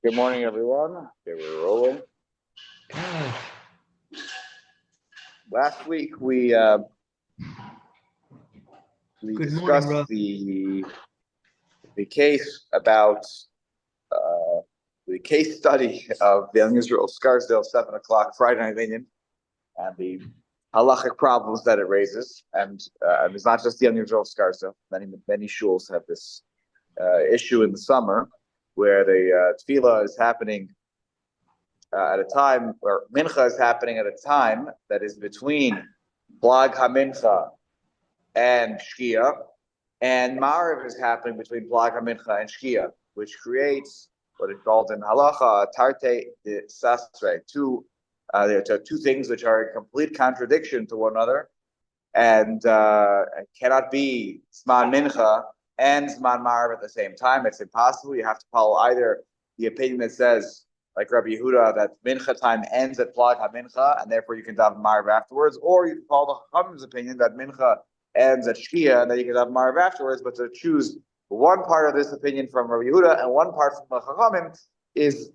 Good morning, everyone. Okay, we're rolling. Last week we Good morning, discussed Rob. the case about the case study of the Young Israel Scarsdale 7 o'clock Friday night Indian and the halachic problems that it raises. And it's not just the Young Israel Scarsdale. Many shuls have this issue in the summer where the tefillah is happening at a time, or mincha is happening at a time that is between Plag HaMincha and Shkia, and Ma'ariv is happening between Plag HaMincha and Shkia, which creates what is called in halacha tarte de sasre. There are two things which are in complete contradiction to one another, and cannot be Zman Mincha and Zman Ma'ariv at the same time. It's impossible. You have to follow either the opinion that says, like Rabbi Yehuda, that mincha time ends at Plag HaMincha, and therefore you can daven Ma'ariv afterwards, or you can follow the Chachamim's opinion that mincha ends at Shkia, and then you can daven Ma'ariv afterwards. But to choose one part of this opinion from Rabbi Yehuda and one part from the Chachamim is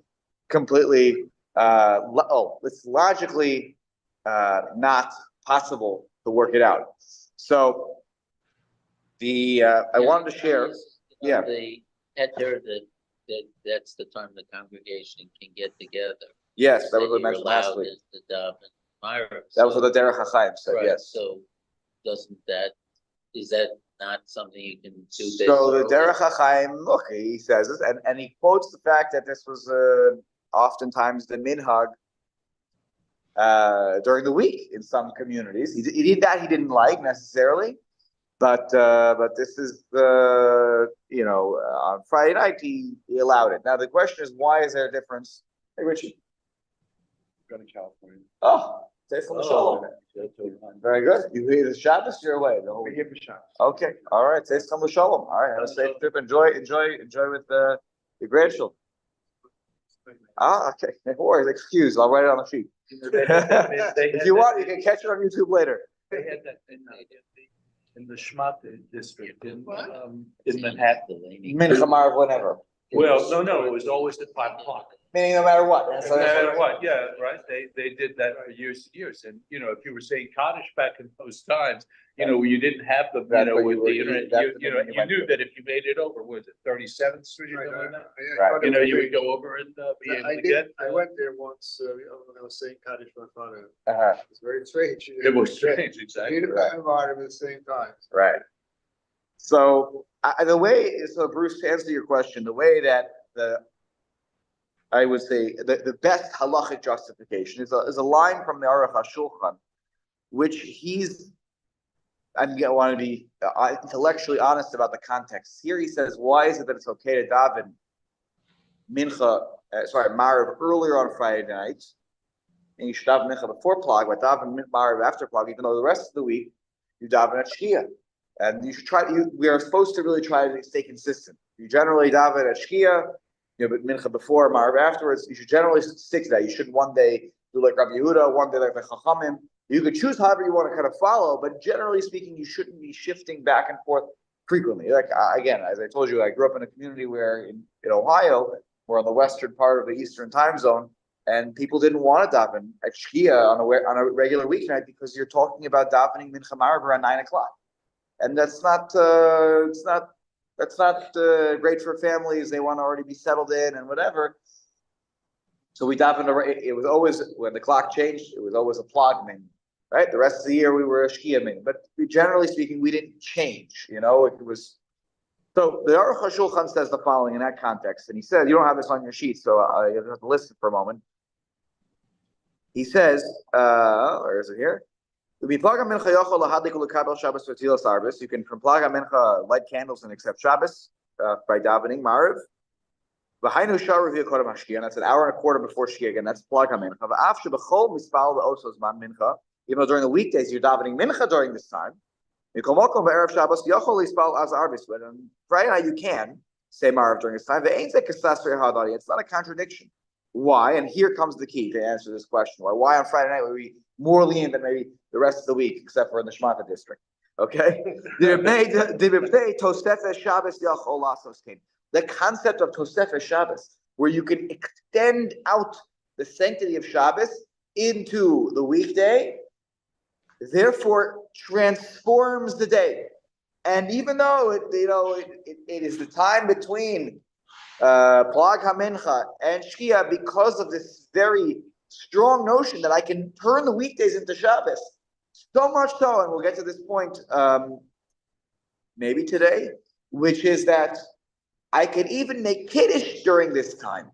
completely, it's logically not possible to work it out. So I wanted to share, the heter that's the time the congregation can get together. Yes, that was what I mentioned last week. That was what the Derech HaChaim said. Right. Yes. So is that not something you can do? So the Derech HaChaim, look, he says this, and he quotes the fact that this was oftentimes the minhag during the week in some communities. He did that he didn't like necessarily. But this is on Friday night he allowed it. Now the question is, why is there a difference? Hey Richie, Go to California. oh, very good. You hear the Shabbos your way. We're here for Shabbos. Okay, all right. Say some shalom. All right, have a safe trip. Enjoy with your grandchildren. Okay. No worries. Excuse. I'll write it on the sheet. If you want, you can catch it on YouTube later. They had that in the Shmat district in Manhattan. Mincha Ma'ariv whenever. Well, no, it was always at 5 o'clock. Meaning no matter what. No matter what, yeah, right. They did that for years and years. And if you were saying Kaddish back in those times, you didn't have the with the internet. You knew that if you made it over, was it 37th Street or something like that? Right. You would go over and be able to get. I went there once when I was saying Kaddish for my father. Uh-huh. It was very strange. It was strange, exactly. Right. At the same time. Right. So Bruce, to answer your question, the way that I would say the best halachic justification is a line from the Aruch HaShulchan, which I want to be intellectually honest about the context. Here he says, why is it that it's okay to daven Ma'ariv earlier on Friday night, and you should daven mincha before Plag, but daven Ma'ariv after Plag, even though the rest of the week you daven at Shkia. And you should we are supposed to really try to stay consistent. You generally daven at Shkia, but mincha before, Ma'ariv afterwards. You should generally stick to that. You shouldn't one day do like Rabbi Yehuda, one day like the Chachamim. You could choose however you want to kind of follow, but generally speaking, you shouldn't be shifting back and forth frequently. Like again, as I told you, I grew up in a community where in Ohio, we're on the western part of the Eastern time zone, and people didn't want to daven at Shkia on a regular weeknight because you're talking about davening mincha Ma'ariv around 9 o'clock, and that's not great for families. They want to already be settled in and whatever. So we davened. It was always, when the clock changed, it was always a Plag min, right? The rest of the year we were a Shkia min. But generally speaking, we didn't change. It was. So the Aruch HaShulchan says the following in that context, and he says, you don't have this on your sheet, so you have to listen for a moment. He says, where is it here? You can from Plag HaMincha light candles and accept Shabbos by davening Ma'ariv. And that's an hour and a quarter before Shkia. Again, that's Plag HaMincha. Even though during the weekdays you're davening Mincha during this time. But on Friday night you can say Ma'ariv during this time. It's not a contradiction. Why? And here comes the key to answer this question. Why on Friday night would we more lenient than maybe the rest of the week, except for in the Shmata district? Okay? The concept of Tosefes Shabbos, where you can extend out the sanctity of Shabbos into the weekday, therefore transforms the day. And even though it is the time between Plag HaMincha and Shkia, because of this very strong notion that I can turn the weekdays into Shabbos, so much so, and we'll get to this point maybe today, which is that I can even make Kiddush during this time.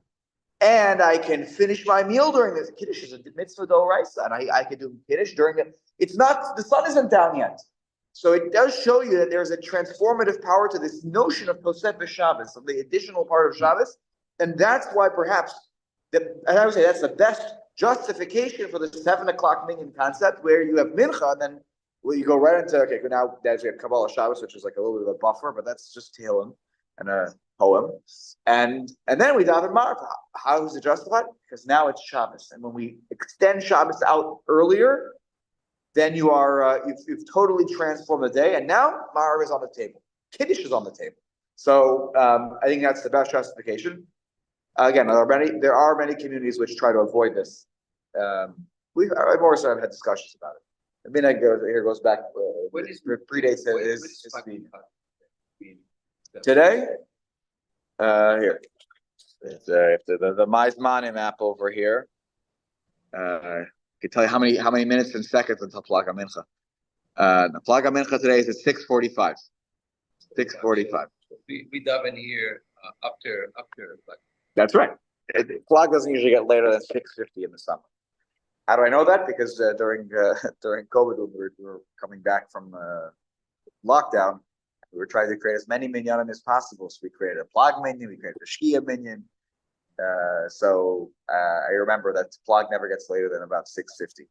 And I can finish my meal during this. Kiddush is a mitzvah d'oraisa, and I can do Kiddush during it. It's not, the sun isn't down yet. So it does show you that there's a transformative power to this notion of Tosefes Shabbos, of the additional part of Shabbos. And that's why perhaps, and I would say that's the best justification for the 7 o'clock minyan concept, where you have mincha, and then you go right into, okay, now we have Kabbalah Shabbos, which is like a little bit of a buffer, but that's just Tehillim and a poem. And then we daven Marav. How is it justified? Because now it's Shabbos. And when we extend Shabbos out earlier, then you are you've totally transformed the day, and now Marav is on the table. Kiddush is on the table. So I think that's the best justification. Again, there are many communities which try to avoid this. I've also had discussions about it. I mean, here goes back. Predates his speed. Today, here, it's, the Maizmanim app over here. I can tell you how many minutes and seconds until Plag HaMincha. The Plag HaMincha today is at 6:45. 6:45. We daven here after. That's right. Plag doesn't usually get later than 6:50 in the summer. How do I know that? Because during COVID, when we were coming back from lockdown, we were trying to create as many minyanim as possible. So we created a Plag minyan, we created a Shkia minyan. So I remember that Plag never gets later than about 6:50,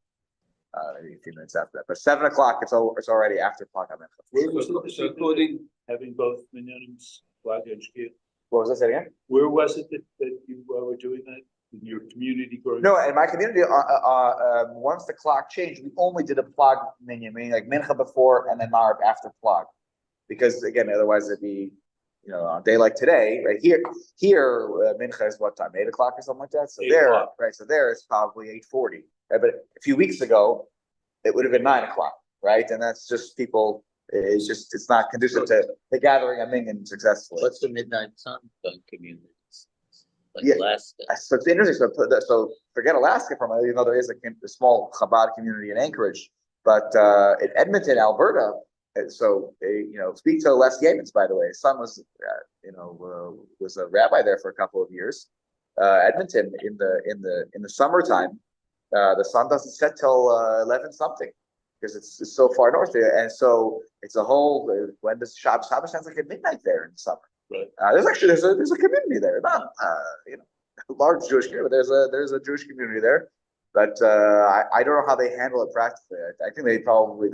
maybe 15 minutes after that. But 7 o'clock, it's already after Plag HaMincha. So including having both minyanims, Plag and Shkia. What was that again? Where was it that you were doing that? In your community growing No, up? in my community, once the clock changed, we only did a Plag minyan, meaning like Mincha before and then Marav after Plag. Because again, otherwise it'd be, on a day like today, right here, Mincha is what time? 8 o'clock or something like that. So there, right? So there it's probably 8:40. Right? But a few weeks ago, it would have been 9 o'clock, right? And that's just people. It's not conducive to the gathering a minyan successfully. What's the midnight sun communities? Like Yeah. Alaska. So it's interesting. So forget Alaska for a moment, even though there is a small Chabad community in Anchorage, but in Edmonton, Alberta. So speak to Les Yemens, by the way. His son was a rabbi there for a couple of years. Edmonton in the summertime, the sun doesn't set till 11 something because it's so far north there, and so it's a whole. When the Shabbos sounds like at midnight there in the summer. Right. There's a community there, not a large Jewish community, but there's a Jewish community there. But I don't know how they handle it practically. I think they probably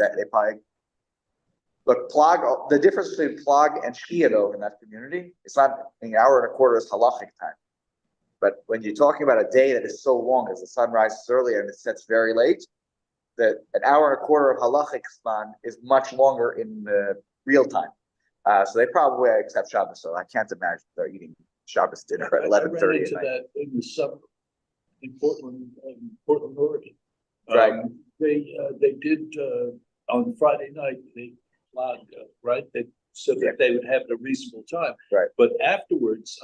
look Plag. The difference between Plag and Shkia though in that community, it's not an hour and a quarter is halachic time. But when you're talking about a day that is so long, as the sun rises early and it sets very late, that an hour and a quarter of halachic span is much longer in real time. So they probably accept Shabbos. So I can't imagine they're eating Shabbos dinner at 11:30. I ran into that in the summer in Portland, Oregon. Right. They did on Friday night. They logged right. So that they would have a reasonable time. Right. But afterwards,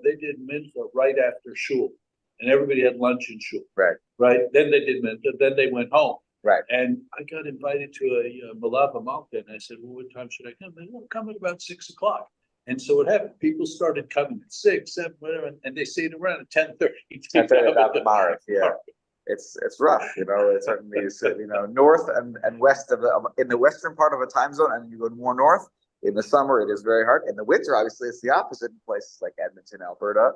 they did mincha right after shul, and everybody had lunch in shul. Right. Right. Then they did mincha. Then they went home. Right. And I got invited to a Malava Malka, and I said, well, what time should I come? They will come at about 6 o'clock. And so what happened? People started coming at 6, 7, whatever, and they stayed around at 10:30. 10:30 about the Marav, yeah. It's rough, It's certainly north and west in the western part of a time zone, and you go more north. In the summer, it is very hard. In the winter, obviously, it's the opposite in places like Edmonton, Alberta.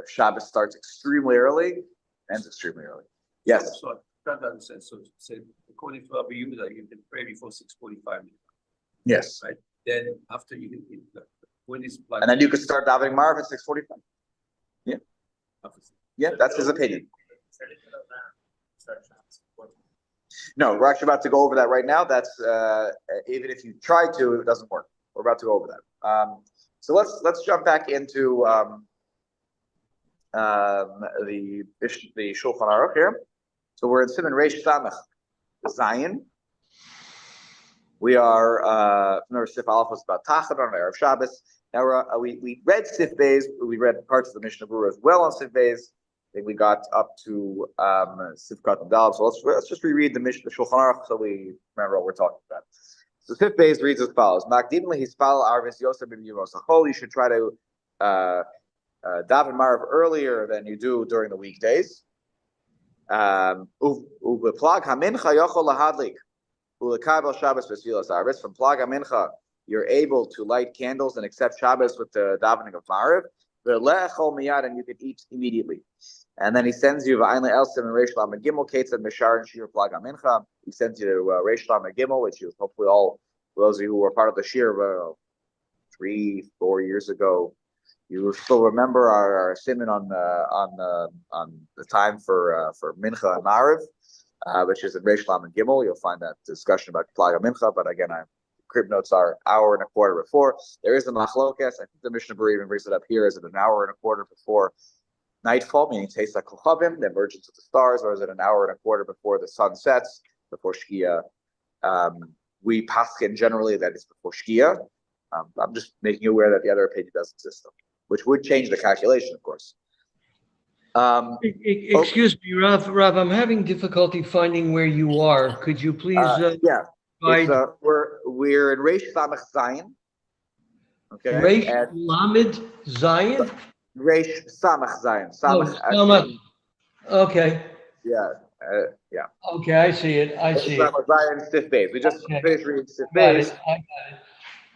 Shabbos starts extremely early, ends extremely early. Yes. So I trying to understand. So say according to Abba Yehuda, you can pray before 6:45. Yes. Right. Then after you when is and then you could start davening Marav at 6:45. Yeah. Yeah, that's his opinion. No, we're actually about to go over that right now. That's even if you try to, it doesn't work. We're about to go over that. So let's jump back into the Shulchan Aruch here. So we're in Siman Reish Samach Zayin. We are remember Sif Aleph was about Tachad on Erev Shabbos. Now we read Sif Beis, we read parts of the Mishnah Berurah as well on Sif Beis. I think we got up to Sif Kat and Dal. So let's just reread the Mishnah Shulchan Aruch so we remember what we're talking about. So Sif Beis reads as follows: Makdimli hispal arvis Yosef ben Yerosachol. You should try to daven Marav earlier than you do during the weekdays. Uveplag hamincha yochol lahadlik ulekabel Shabbos v'svilas arvis. From Plag hamincha, you're able to light candles and accept Shabbos with the davening of Marav. V'lechol miyad, and you can eat immediately. And then he sends you v'ayin le'elsim and Reish Lamed Gimel Ketzad Mishar and Shir Plag hamincha. He sends you to Reish Lamed Gimel, which you hopefully all, for those of you who were part of the Shir 3-4 years ago, you still remember our simon on the time for Mincha and Mariv, which is in Reish Lamed Gimel. You'll find that discussion about Plag Mincha, but again, crib notes are hour and a quarter before. There is a machlokes. I think the Mishnah Berurah even brings it up here. Is it an hour and a quarter before nightfall, meaning Teisa Kochavim, the emergence of the stars, or is it an hour and a quarter before the sun sets, before Shkia? We paskin generally that it's before Shkia. I'm just making you aware that the other opinion does exist, which would change the calculation, of course. Excuse me, Rav, I'm having difficulty finding where you are. Could you please? We're in Reish Samach Zayin. Okay. Reish Lamed Zayin. Reish Samach Zayin. Samach. Okay. Yeah. Okay, I see it. Samach Zayin Sif Beis. We just finished reading Sif Beis. I got it.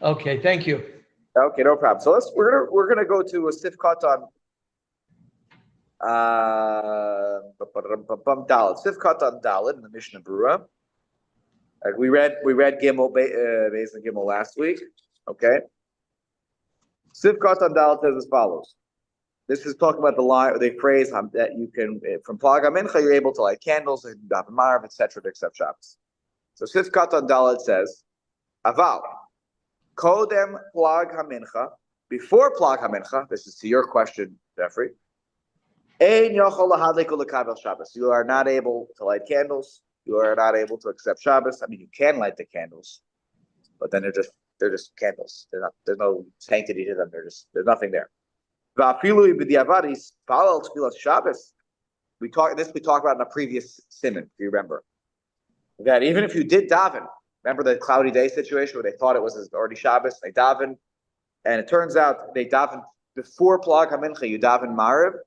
Okay, thank you. Okay, no problem. So we're gonna go to a Sif Katan. Dalet. Sif Katan Dalet in the Mishnah Berurah. We read Gimel Beis and Gimel last week. Okay. Sif Katan Dalet says as follows. This is talking about the phrase that you can from Plag HaMincha you're able to light candles and daven Marav, etc. to accept Shabbos. So Sif Katan Dalet says Aval Kodem Plag HaMincha, before Plag HaMincha. This is to your question, Jeffrey. Ein yochol lahadlik ulekabel Shabbos. You are not able to light candles. You are not able to accept Shabbos. I mean, you can light the candles, but then they're just candles. There's no sanctity to them. There's nothing there. Va'afilu b'diavad palal tefillas Shabbos. We talked about in a previous siman, if you remember. That even if you did daven, remember the cloudy day situation where they thought it was already Shabbos, they daven, and it turns out they daven before Plag HaMincha, you daven Mariv,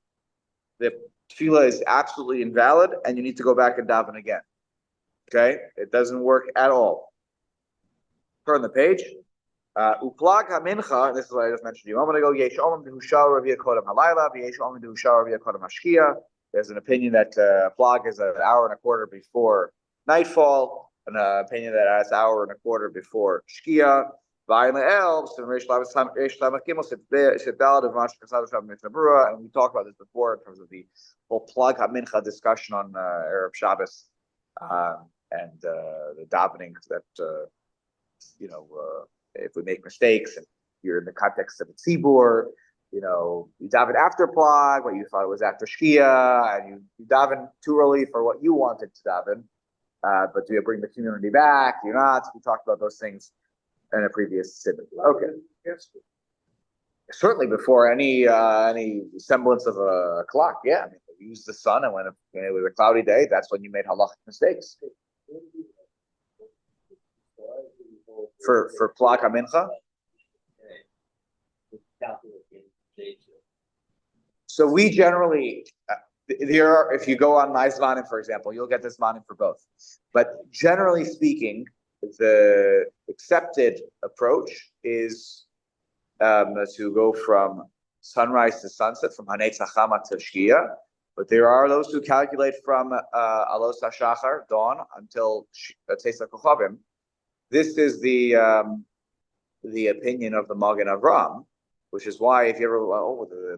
the tefillah is absolutely invalid, and you need to go back and daven again. Okay? It doesn't work at all. Turn the page. Uplag HaMincha, this is what I just mentioned to you a moment ago, Yesh Omim Dehushar Rav Yekodem Halayla, Yesh Omim Dehushar Rav Yekodem Hashkia. There's an opinion that Plag is an hour and a quarter before nightfall, an opinion that it's an hour and a quarter before Shkia. And we talked about this before in terms of the whole Plag HaMincha discussion on Erev Shabbos and the davening that if we make mistakes and you're in the context of a tzibur, you daven after Plag, what you thought it was after Shkia, and you daven too early for what you wanted to daven. But do you bring the community back? Do you not? We talked about those things in a previous siman. Okay. Yes. Certainly before any semblance of a clock. Yeah. I mean, we used the sun, and when it was a cloudy day, that's when you made halachic mistakes. For Plag HaMincha? So we generally, if you go on my Zvanim, for example, you'll get this Zvanim for both. But generally speaking, the accepted approach is to go from sunrise to sunset, from Hanetz HaChama to Shkia. But there are those who calculate from Alos HaShachar, dawn, until Teisa Kochavim. This is the opinion of the Magen Avram, which is why if you ever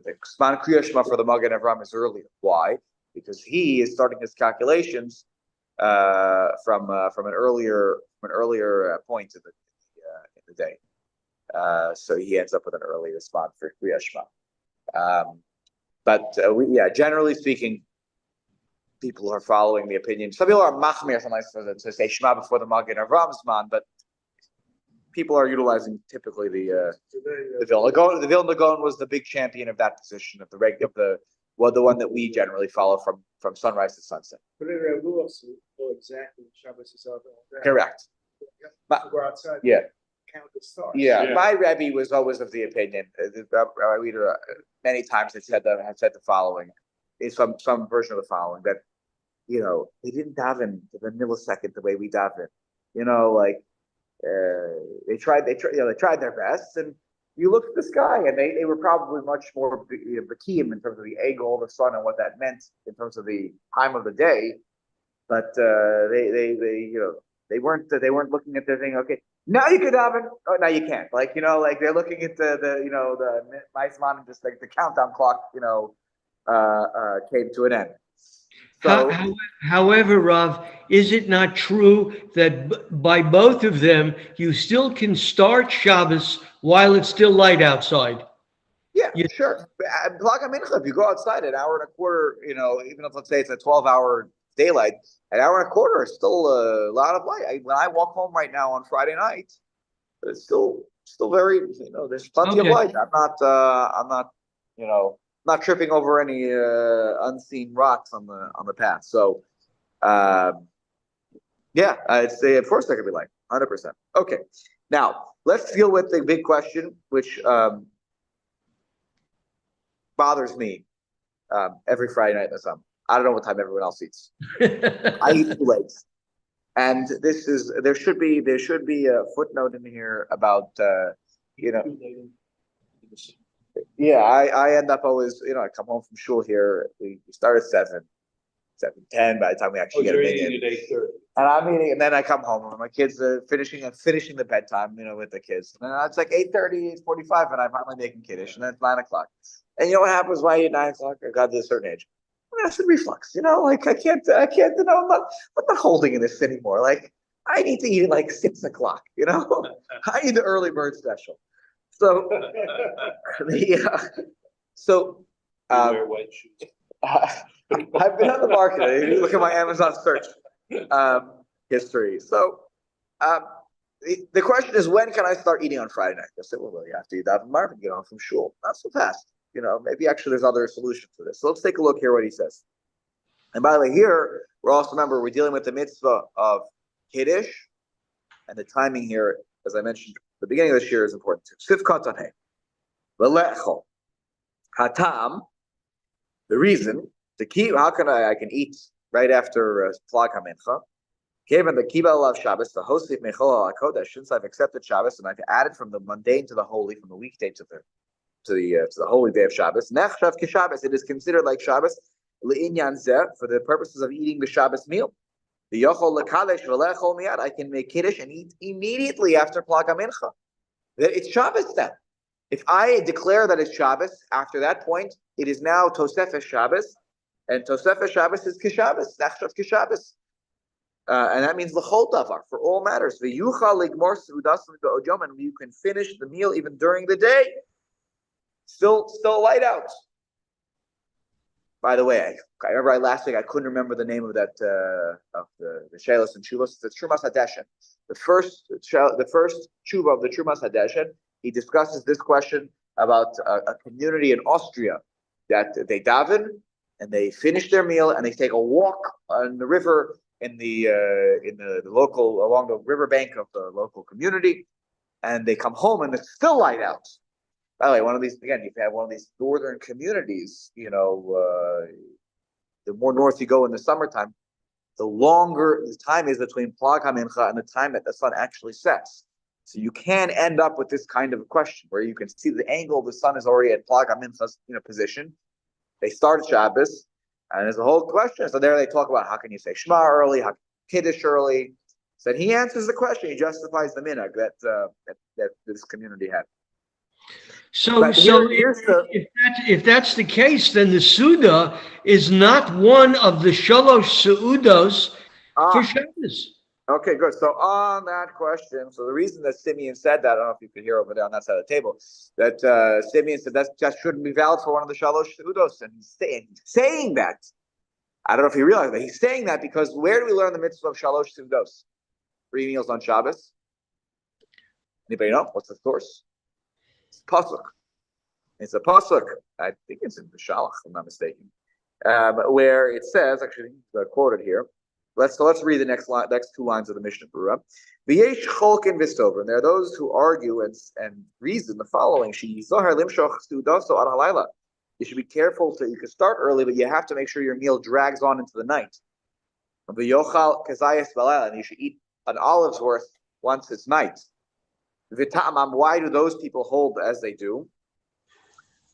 the Zman Kriya Shema for the Magen Avram is earlier. Why? Because he is starting his calculations from an earlier point in the day. So he ends up with an early response for Kriya Shema. Generally speaking, people are following the opinion. Some people are machmir sometimes to say Shema before the Magen Avram's man, but people are utilizing typically the Vilna Gaon. The Vilna Gaon was the big champion of that position of the one that we generally follow from sunrise to sunset. But in Rebbe also know exactly when Shabbos is up. Correct. But go outside. Yeah. Count the stars. Yeah, my Rebbe was always of the opinion. Rabbi Weider many times had said the following, is some version of the following, that they didn't daven to the millisecond the way we daven. They tried their best, and you look at the sky, and they were probably much more bakim in terms of the egel, the sun, and what that meant in terms of the time of the day. But they weren't looking at their thing. Okay, now you can daven. Oh, now you can't. They're looking at the Maisman, and just like the countdown clock, came to an end. So, However, Rav, is it not true that by both of them, you still can start Shabbos while it's still light outside? Yeah, sure. Plag HaMincha, if you go outside an hour and a quarter, even if let's say it's a 12-hour daylight, an hour and a quarter is still a lot of light. When I walk home right now on Friday night, it's still very, there's plenty of light. I'm not tripping over any unseen rocks on the path. So, I'd say of course there could be light, 100%. Okay, now let's deal with the big question, which bothers me every Friday night in the summer. I don't know what time everyone else eats. I eat too late, and there should be a footnote in here about Yeah, I end up always, I come home from shul here. We start at 7:10 by the time we actually get a minyan. And I'm eating, and then I come home and my kids are finishing the bedtime, with the kids. And it's like 8:30, 8:45, and I'm finally making kiddush, and then it's 9:00. And you know what happens when I eat 9:00? I got to a certain age. Acid reflux, I can't, I'm not holding in this anymore. Like, I need to eat at like 6:00, I need the early bird special. So, Wear white shoes. I've been on the market. If you look at my Amazon search history. So, the question is, when can I start eating on Friday night? I said, well, you have to eat that Marvin, get on from shul. Not so fast. Maybe actually there's other solutions for this. So let's take a look here what he says. And by the way, here we're dealing with the mitzvah of Kiddush, and the timing here, as I mentioned, the beginning of this year is important too. Sif Kataneh. V'lechol. Hatam. The reason to keep, how can I can eat right after Plag HaMincha. Given the Kibbal Alav Shabbos, the Hosif Mechol HaKodesh, since I've accepted Shabbos and I've added from the mundane to the holy, from the weekday to the holy day of Shabbos. Nechshav Kishabbos, it is considered like Shabbos le'inyan zeh, for the purposes of eating the Shabbos meal. The yochol lekadesh v'lechol miyad, I can make kiddush and eat immediately after Plag HaMincha. It's Shabbos then. If I declare that it's Shabbos, after that point, it is now Tosefes Shabbos, and Tosefes Shabbos is Kishabbos, Nechshav Kishabbos. And that means l'chol davar, for all matters. V'yuchal ligmor seudasim be'od, and you can finish the meal even during the day. Still light out. By the way, I remember last week I couldn't remember the name of that of the Shelos and Chuvos. The Trumas Hadeshen. The first tshuva of the Trumas Hadeshen. He discusses this question about a community in Austria that they daven and they finish their meal and they take a walk on the river in the local, along the riverbank of the local community, and they come home and it's still light out. By the way, one of these, again, if you have one of these northern communities, the more north you go in the summertime, the longer the time is between Plag HaMincha and the time that the sun actually sets. So you can end up with this kind of a question where you can see the angle of the sun is already at Plag HaMincha's position. They start Shabbos, and there's a whole question. So there they talk about how can you say Shema early, how can you Kiddush early. So he answers the question. He justifies the minhag that this community had. So if that's the case, then the Suda is not one of the Shalosh Seudos for Shabbos. Okay, good. So on that question, so the reason that Simeon said that, I don't know if you could hear over there on that side of the table, that Simeon said that shouldn't be valid for one of the Shalosh Seudos, and he's saying that. I don't know if you realize that he's saying that because where do we learn the mitzvah of Shalosh Seudos? 3 meals on Shabbos. Anybody know what's the source? It's pasuk. It's a pasuk. I think it's in the Shalach, if I'm not mistaken, where it says, actually quoted here. Let's read the next 2 lines of the Mishnah Berurah. V'yesh cholkin v'stover, and there are those who argue and reason the following: She'yizohar limshoch sudaso ad halayla. You should be careful you can start early, but you have to make sure your meal drags on into the night. V'yochal kazayas v'layla, and you should eat an olive's worth once it's night. V'ta'amam, why do those people hold as they do?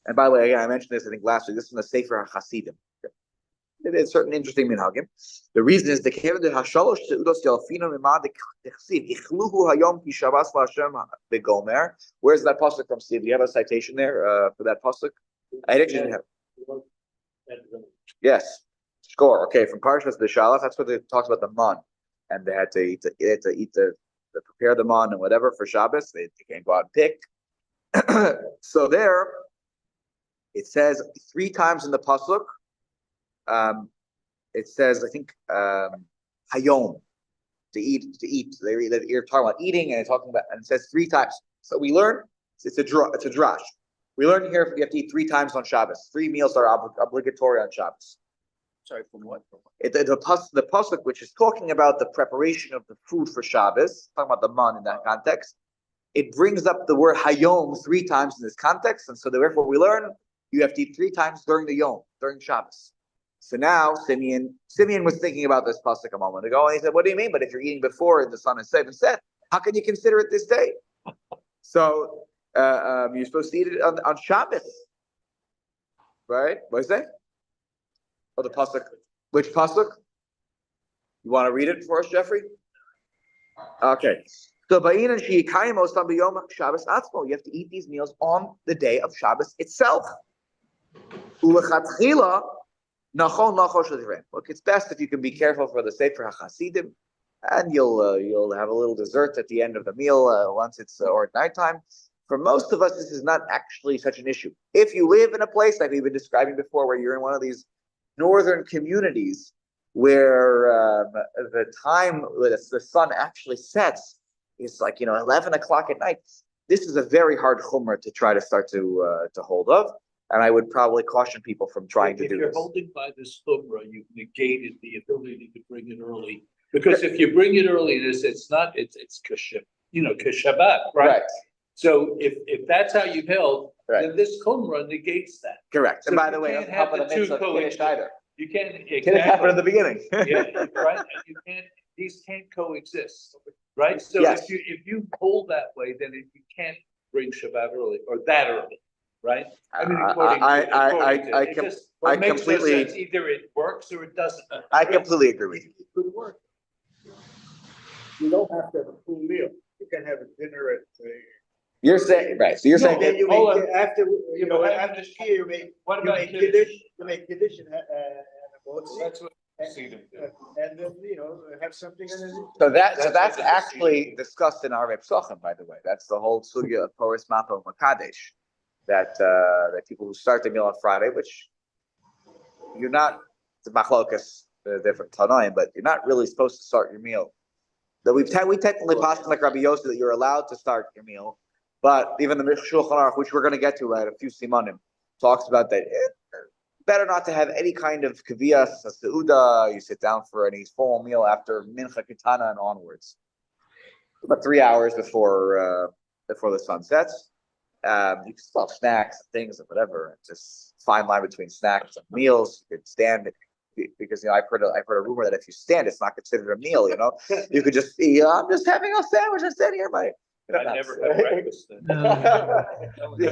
And by the way, again, I mentioned this I think last week. This is in the Sefer HaChasidim. It is certain interesting minhagim. The reason is the kevin de hashalosh seudos delfino mimad dechsiv ichluhu hayom ki Shabbos laHashem begomer. Where's that pasuk from, Steve? Do you have a citation there for that pasuk? I actually have. Yes, score. Okay, from Parshas B'Shalach. That's what it talks about the man, and they had to eat prepare the man and whatever for Shabbos. They can't go out and pick. So there, it says 3 times in the pasuk. It says, I think, hayom, to eat. You're talking about eating, and it's talking about, and it says 3 times. So we learn it's a drash. We learn here you have to eat 3 times on Shabbos. 3 meals are obligatory on Shabbos. Sorry, from what? The pasuk, which is talking about the preparation of the food for Shabbos, talking about the man in that context, it brings up the word hayom 3 times in this context, and so therefore we learn you have to eat 3 times during the yom, during Shabbos. So now Simeon was thinking about this pasuk a moment ago, and he said, "What do you mean? But if you're eating before the sun is set, how can you consider it this day?" So you're supposed to eat it on Shabbos, right? What is that? Oh, the pasuk. Which pasuk? You want to read it for us, Jeffrey? Okay. So ba'in and she'ikayim osam b'yom Shabbos atzmo. You have to eat these meals on the day of Shabbos itself. Ulechatchila. Look, it's best if you can be careful for the Sefer HaChasidim, and you'll have a little dessert at the end of the meal once it's or at nighttime. For most of us, this is not actually such an issue. If you live in a place like we've been describing before, where you're in one of these northern communities where the time the sun actually sets is like 11 o'clock at night, this is a very hard chumrah to try to start to hold of. And I would probably caution people from trying to do this. If you're holding by this chumrah, you've negated the ability to bring it early. Because if you bring it early, it's Shabbat, right? So if that's how you've held, then this chumrah negates that. Correct. So and by the way, it doesn't help with the mitzvah of Kiddush either. You can't Kiddush happened at the beginning. Yeah, right. And these can't coexist, right? So yes. if you hold that way, then you can't bring Shabbat early or that early. Right? I mean, I completely. Either it works or it doesn't. I completely agree with you. It could work. You don't have to have a full meal. You can have a dinner at. You're saying right. So you're saying then you make after after skier you make Kiddush? You make Kiddush and That's what I see them do. and then have something. So that's actually discussed in our Psachim, by the way. That's the whole sugya of Poris Mapa Makadesh. That people who start the meal on Friday, which you're not, it's machlokas, different tanaim, but you're not really supposed to start your meal. That we technically pass like Rabbi Yossi that you're allowed to start your meal, but even the Shulchan Aruch, which we're going to get to a few simanim, talks about that. Better not to have any kind of kaviyas, seuda. You sit down for any formal meal after mincha kitana and onwards, about 3 hours before the sun sets. You can still have snacks and things and whatever. Just fine line between snacks and meals. You could stand because I've heard a rumor that if you stand, it's not considered a meal. You could just be. I'm just having a sandwich and stand here. I never had breakfast. Don't they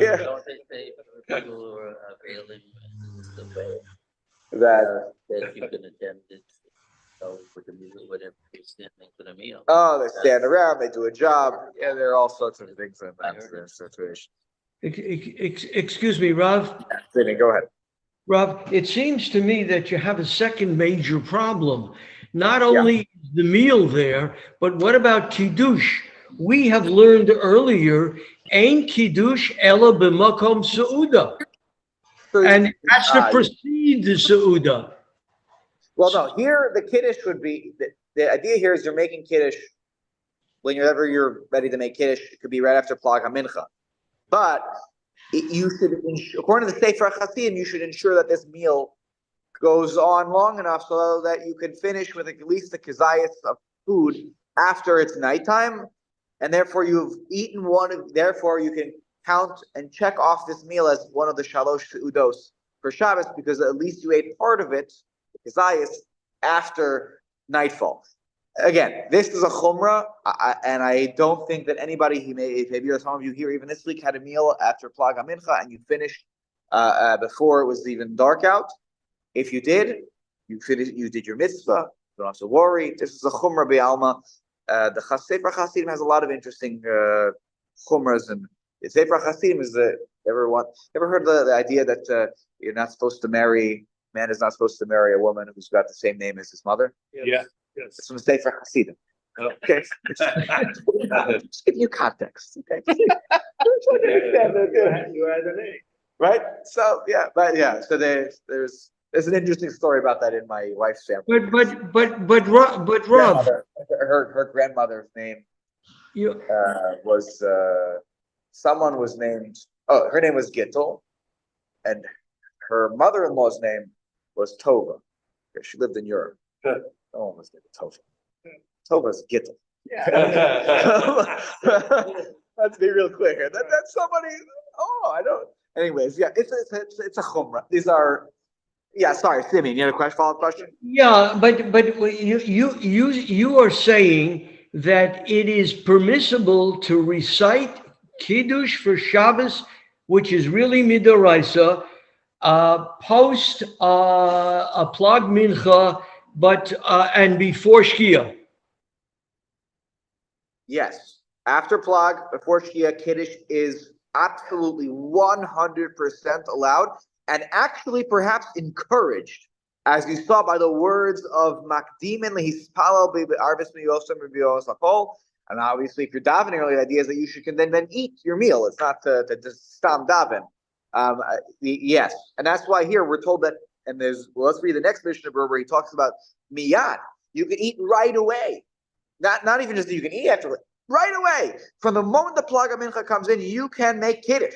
say for people who are availing the way that you can attend it? For the meal, whatever you're standing for the meal. Oh, they stand around, they do a job. Yeah, there are all sorts of things in that situation. Excuse me, Rav. Go ahead. Rav, it seems to me that you have a second major problem. not only is the meal there, but what about kiddush? We have learned earlier, Ein kiddush ela b'makom seuda, and it has to precede the seuda. Well, no, here the kiddush would be, the idea here is you're making kiddush whenever you're ready to make kiddush. It could be right after Plag HaMincha. But you should, according to the Sefer HaChasidim, you should ensure that this meal goes on long enough so that you can finish with at least the kazayas of food after it's nighttime. And therefore you've eaten therefore you can count and check off this meal as one of the shalosh seudos for Shabbos, because at least you ate part of it, the kazayas, after nightfall. Again, this is a chumrah, and I don't think that anybody, maybe some of you here even this week had a meal after Plag HaMincha and you finished before it was even dark out. If you did, you did your mitzvah. Don't have to worry. This is a chumrah be'alma. The Sefer Hasidim has a lot of interesting chumras, and the Sefer Hasidim is ever heard the idea that you're not supposed to marry, man is not supposed to marry a woman who's got the same name as his mother? Yeah. Yes. It's from the Sefer Hasidim. Okay, just give you context. Okay, You had a name. right? So so there's an interesting story about that in my wife's family. But Rob, Her grandmother's name you, was someone was named. Oh, her name was Gittel, and her mother-in-law's name was Tova. She lived in Europe. No one was named Tova. Tova's Gittel. Yeah. Let's be real clear here. That's somebody. Oh, I don't. Anyways, yeah, it's a chumrah. These are. Yeah, sorry, Simeon. You had a follow-up question? yeah, but you are saying that it is permissible to recite kiddush for Shabbos, which is really midoraisa, post a plag mincha, but and before shkia. Yes. After Plag, before Shkia, Kiddush is absolutely 100% allowed, and actually perhaps encouraged, as you saw by the words of Makdimin lehispalal be'arvis miyosam rebios hakol. And obviously, if you're davening early, the idea is that you should then eat your meal. It's not to just stam daven. Yes, and that's why here we're told that. And let's read the next Mishnah where he talks about miyad. You can eat right away. Not even just that you can eat after, right away. From the moment the Plag HaMincha comes in, you can make Kiddush.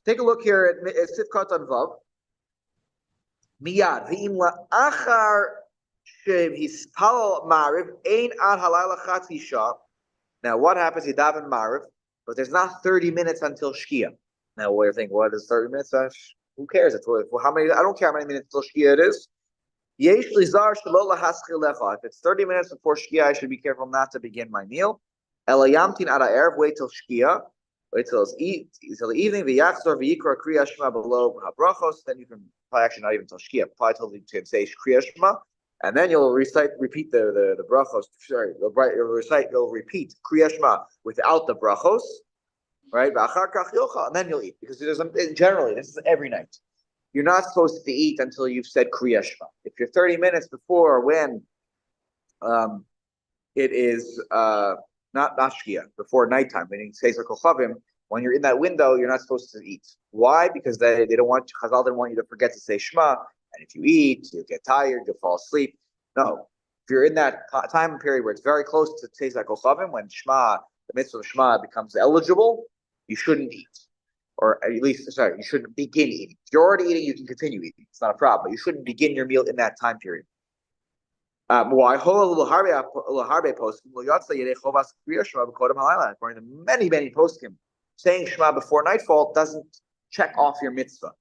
Take a look here at Sifkat Vav. Miyad. V'im la'achar shehispal ma'ariv ein ad halayla chatzi shah. Now what happens? You daven ma'ariv, but there's not 30 minutes until Shkia. Now we're thinking, what is 30 minutes? Who cares? How many? I don't care how many minutes until Shkia it is. Yesh lizar shelo lahaschil lecha. If it's 30 minutes before Shkia, I should be careful not to begin my meal. Elayamtin ada erev. Wait till Shkia. Wait till the evening. V'yachzor v'yikra kriya shema below habrachos. Then you can probably actually not even till Shkia. Probably till you can say kriya shema, and then you'll repeat the brachos. Sorry, you'll repeat kriya shema without the brachos, right? And then you'll eat, because generally this is every night. You're not supposed to eat until you've said Kriya Shema. If you're 30 minutes before when it is not Shkia, before nighttime, meaning Sefer Kochavim, when you're in that window, you're not supposed to eat. Why? Because they don't want, Chazal didn't want you to forget to say Shema, and if you eat, you'll get tired, you'll fall asleep. No. If you're in that time period where it's very close to Sefer Kochavim, when Shema, the mitzvah of Shema becomes eligible, you shouldn't eat. Or at least, you shouldn't begin eating. If you're already eating, you can continue eating. It's not a problem. But you shouldn't begin your meal in that time period. Why? According to many poskim, saying Shema before nightfall doesn't check off your mitzvah.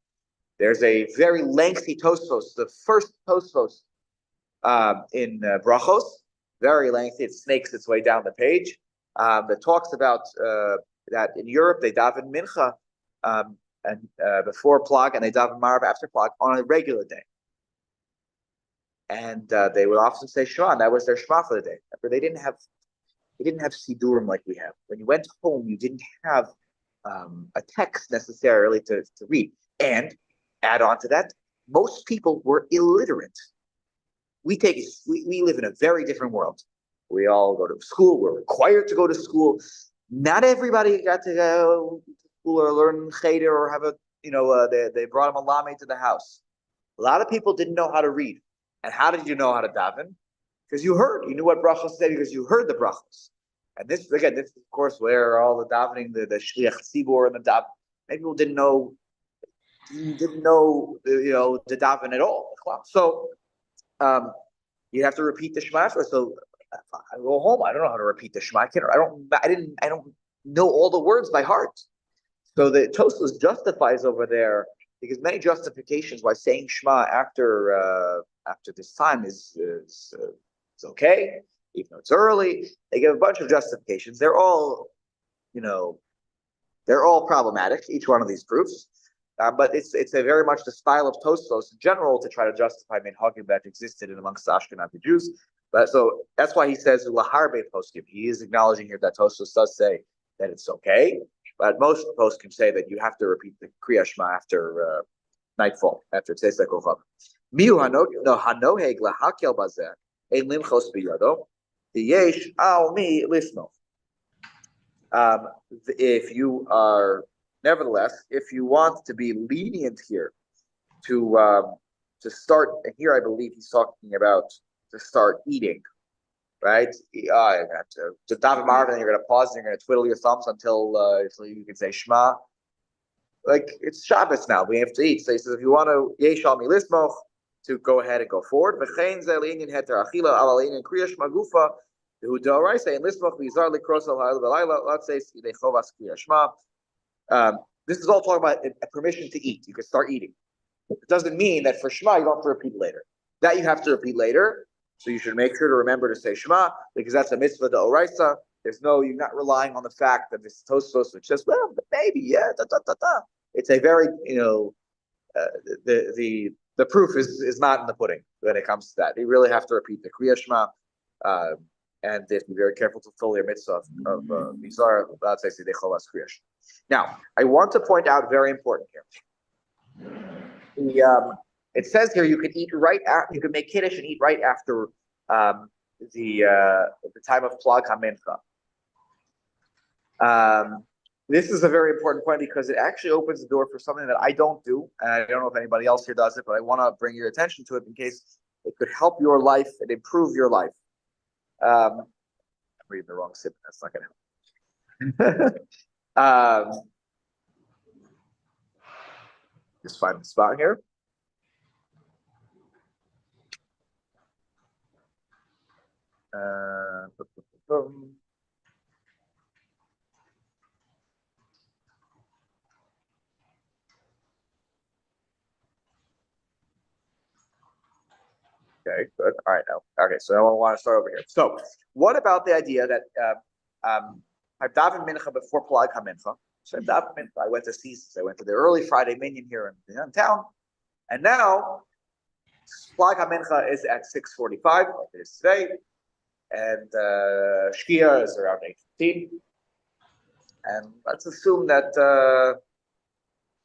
There's a very lengthy Tosfos, the first Tosfos in Brachos, very lengthy. It snakes its way down the page. That talks about that in Europe they daven mincha and before Plag, and they daven Marav after Plag on a regular day. And they would often say Shema, and that was their Shema for the day. They didn't have Sidurim like we have. When you went home, you didn't have a text necessarily to read. And add on to that, most people were illiterate. we live in a very different world. We all go to school. We're required to go to school. Not everybody got to go to school or learn cheder or have they brought them a lame to the house. A lot of people didn't know how to read. And how did you know how to daven? Because you knew what brachos said because you heard the brachos. And this is of course where all the davening, the shliach tzibur and the daven. Many people didn't know the daven at all. So you have to repeat the Shema. So I go home. I don't know how to repeat the Shema. I don't know all the words by heart. So the Tosfos justifies over there because many justifications why saying Shema after this time is okay, even though it's early. They give a bunch of justifications. They're all problematic. Each one of these proofs. But it's a very much the style of Tosfos in general to try to justify minhagim that existed amongst the Ashkenazi Jews. But so that's why he says laharbe poskim. He is acknowledging here that Tosfos does say that it's okay, but most poskim say that you have to repeat the Kriya Shema after nightfall, after Tzeitzei Kochav. Miu hanoheg lahakel bazeh ein limchos biyado v'yesh al mi lisno. Nevertheless, if you want to be lenient here, to start, and here I believe he's talking about to start eating, right? You have to daven marv, and you're going to pause, and you're going to twiddle your thumbs until you can say Shema. Like it's Shabbos now, we have to eat. So he says, if you want to yesh al mi lismoch, to go ahead and go forward. V'chein ze lenient heter achila al lenient kriya shema gufa who doraisa and lismoch v'yizar likros al ha'il v'layla. Let's say they chovas kriya shema. This is all talking about a permission to eat. You can start eating. It doesn't mean that for Shema you don't have to repeat later. That you have to repeat later. So you should make sure to remember to say Shema because that's a mitzvah de oraisa. You're not relying on the fact that this Tosfos which says, well, maybe, yeah, da da da da. It's a very, the proof is not in the pudding when it comes to that. You really have to repeat the Kriya Shema. And they have to be very careful to fulfill your mitzvah of Mizar. Now, I want to point out very important here. It says here you can eat you can make kiddush and eat right after the time of Plag HaMincha. This is a very important point because it actually opens the door for something that I don't do, and I don't know if anybody else here does it, but I want to bring your attention to it in case it could help your life and improve your life. I'm reading the wrong sip. That's not going to help. Just find the spot here. Okay, good. All right, now. Okay, so I want to start over here. So, what about the idea that I've davened mincha before Plag HaMincha? So I've davened mincha. I went to Caesars. I went to the early Friday minyan here in town, and now Plag HaMincha is at 6:45, like it is today, and Shkia is around 8:15. And let's assume that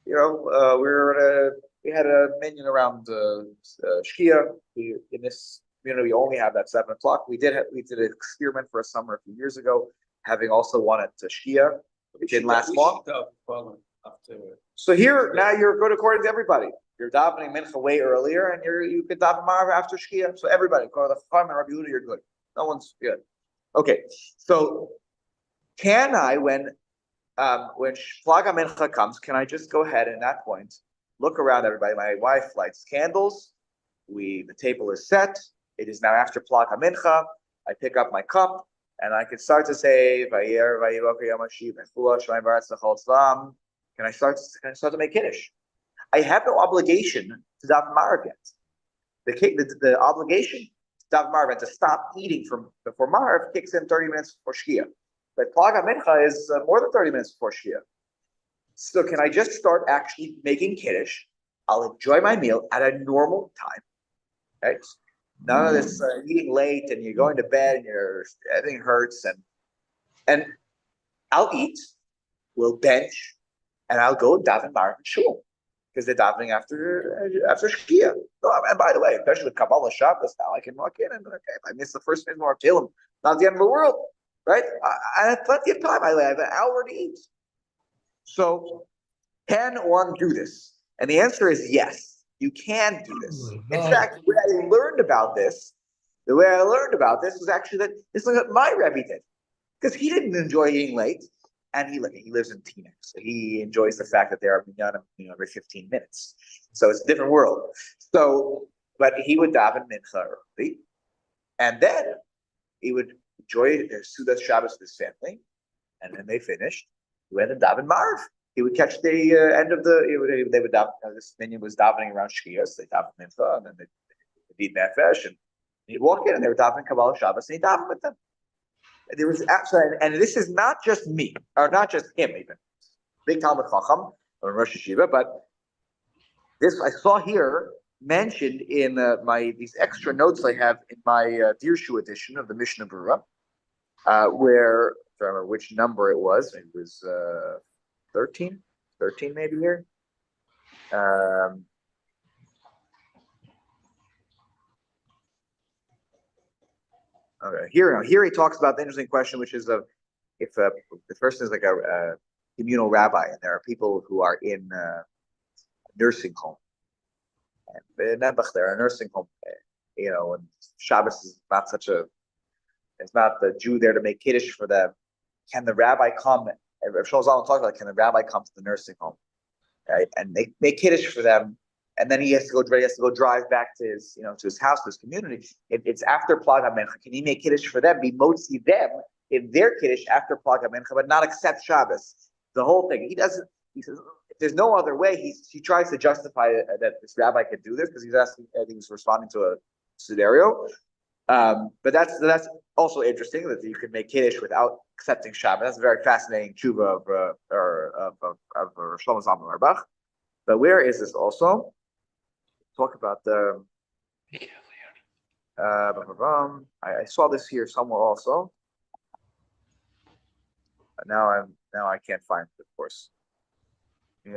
we had a minyan around Shkia. In this community, we only have that 7 o'clock. We did an experiment for a summer a few years ago, having also one at Shkia. It didn't last long. So here now you're good according to everybody. You're davening mincha way earlier, and you can daven marv after Shkia. So everybody, according to Chacham and Rabbi Yehuda, you're good. No one's good. Okay, so can I when Plag HaMincha comes, can I just go ahead at that point? Look around, everybody. My wife lights candles. The table is set. It is now after Plag HaMincha. I pick up my cup and I can start to say, Can I start to make kiddush? I have no obligation to daven marv yet. The obligation to daven marv and to stop eating before marv kicks in 30 minutes before Shkia. But Plag HaMincha is more than 30 minutes before Shkia. So can I just start actually making kiddush? I'll enjoy my meal at a normal time. Right? None of this eating late and you're going to bed and everything hurts and I'll eat, we'll bench, and I'll go daven marv and shul. because they're davening after Shkia. Oh, and by the way, especially with Kabbalah Shabbos, now I can walk in and okay, if I miss the first minute more Tehillim, not the end of the world, right? I have plenty of time. I have an hour to eat. So, can one do this? And the answer is yes, you can do this. In fact, the way I learned about this was actually that this is what my Rebbe did, because he didn't enjoy eating late. And he lives in Teaneck, so he enjoys the fact that there are minyanim, every 15 minutes. So it's a different world. So, but he would daven mincha early, and then he would enjoy their Sudas Shabbos with his family, and then they finished. He went and daven Marv. He would catch the end of they would daven. This minyan was davening around Shkia, so they daven mincha, and then they eat nefesh, and he'd walk in, and they were davening Kabbalah Shabbos, and he'd daven with them. There was absolutely, and this is not just me, or not just him even. Big Talmud Chacham or Rosh Hashiva, but this I saw here mentioned in these extra notes I have in my Dirshu edition of the Mishnah Berurah, where I don't remember which number it was. It was 13 maybe here. Okay, here he talks about the interesting question, which is if the person is like a communal rabbi, and there are people who are in nursing home, and they're a nursing home, and Shabbos is not it's not the Jew there to make kiddush for them. Can the rabbi come? If Shlomo talks about, can the rabbi come to the nursing home, right, and make kiddush for them? And then he has to go drive back to his, to his house, to his community. It's after Plag HaMencha. Can he make kiddush for them, be motzi them in their kiddush after Plag HaMencha, but not accept Shabbos? The whole thing. He says, if there's no other way, he tries to justify that this rabbi could do this, because he's asking, I think he's responding to a scenario. But that's also interesting, that you can make kiddush without accepting Shabbos. That's a very fascinating tshuva of Shlomo Zalman Auerbach. But where is this also? Talk about the. I saw this here somewhere also. Now I can't find it, of course. I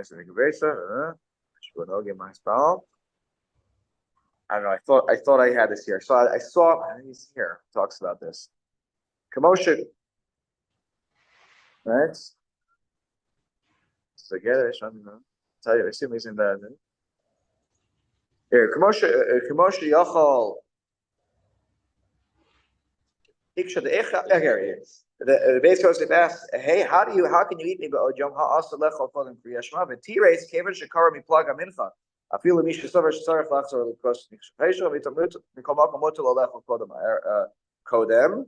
don't know. I thought I had this here. So I saw. I think it's here. Talks about this. Commotion. Right. So get it. Tell you. I assume he's in the. Here, Kamosha Yochol. Here he is. The base Joseph asks, "Hey, how can you eat me? But Yom Ha'asa Lechol Kodim Kriyashma. But T-race Kevin Shakara Mi Plug Amincha. I feel the Mishnah Sover Shtarach Lachzor Lekos Nishpeisha Mitamut Mikomaka Motul Lechol Kodem.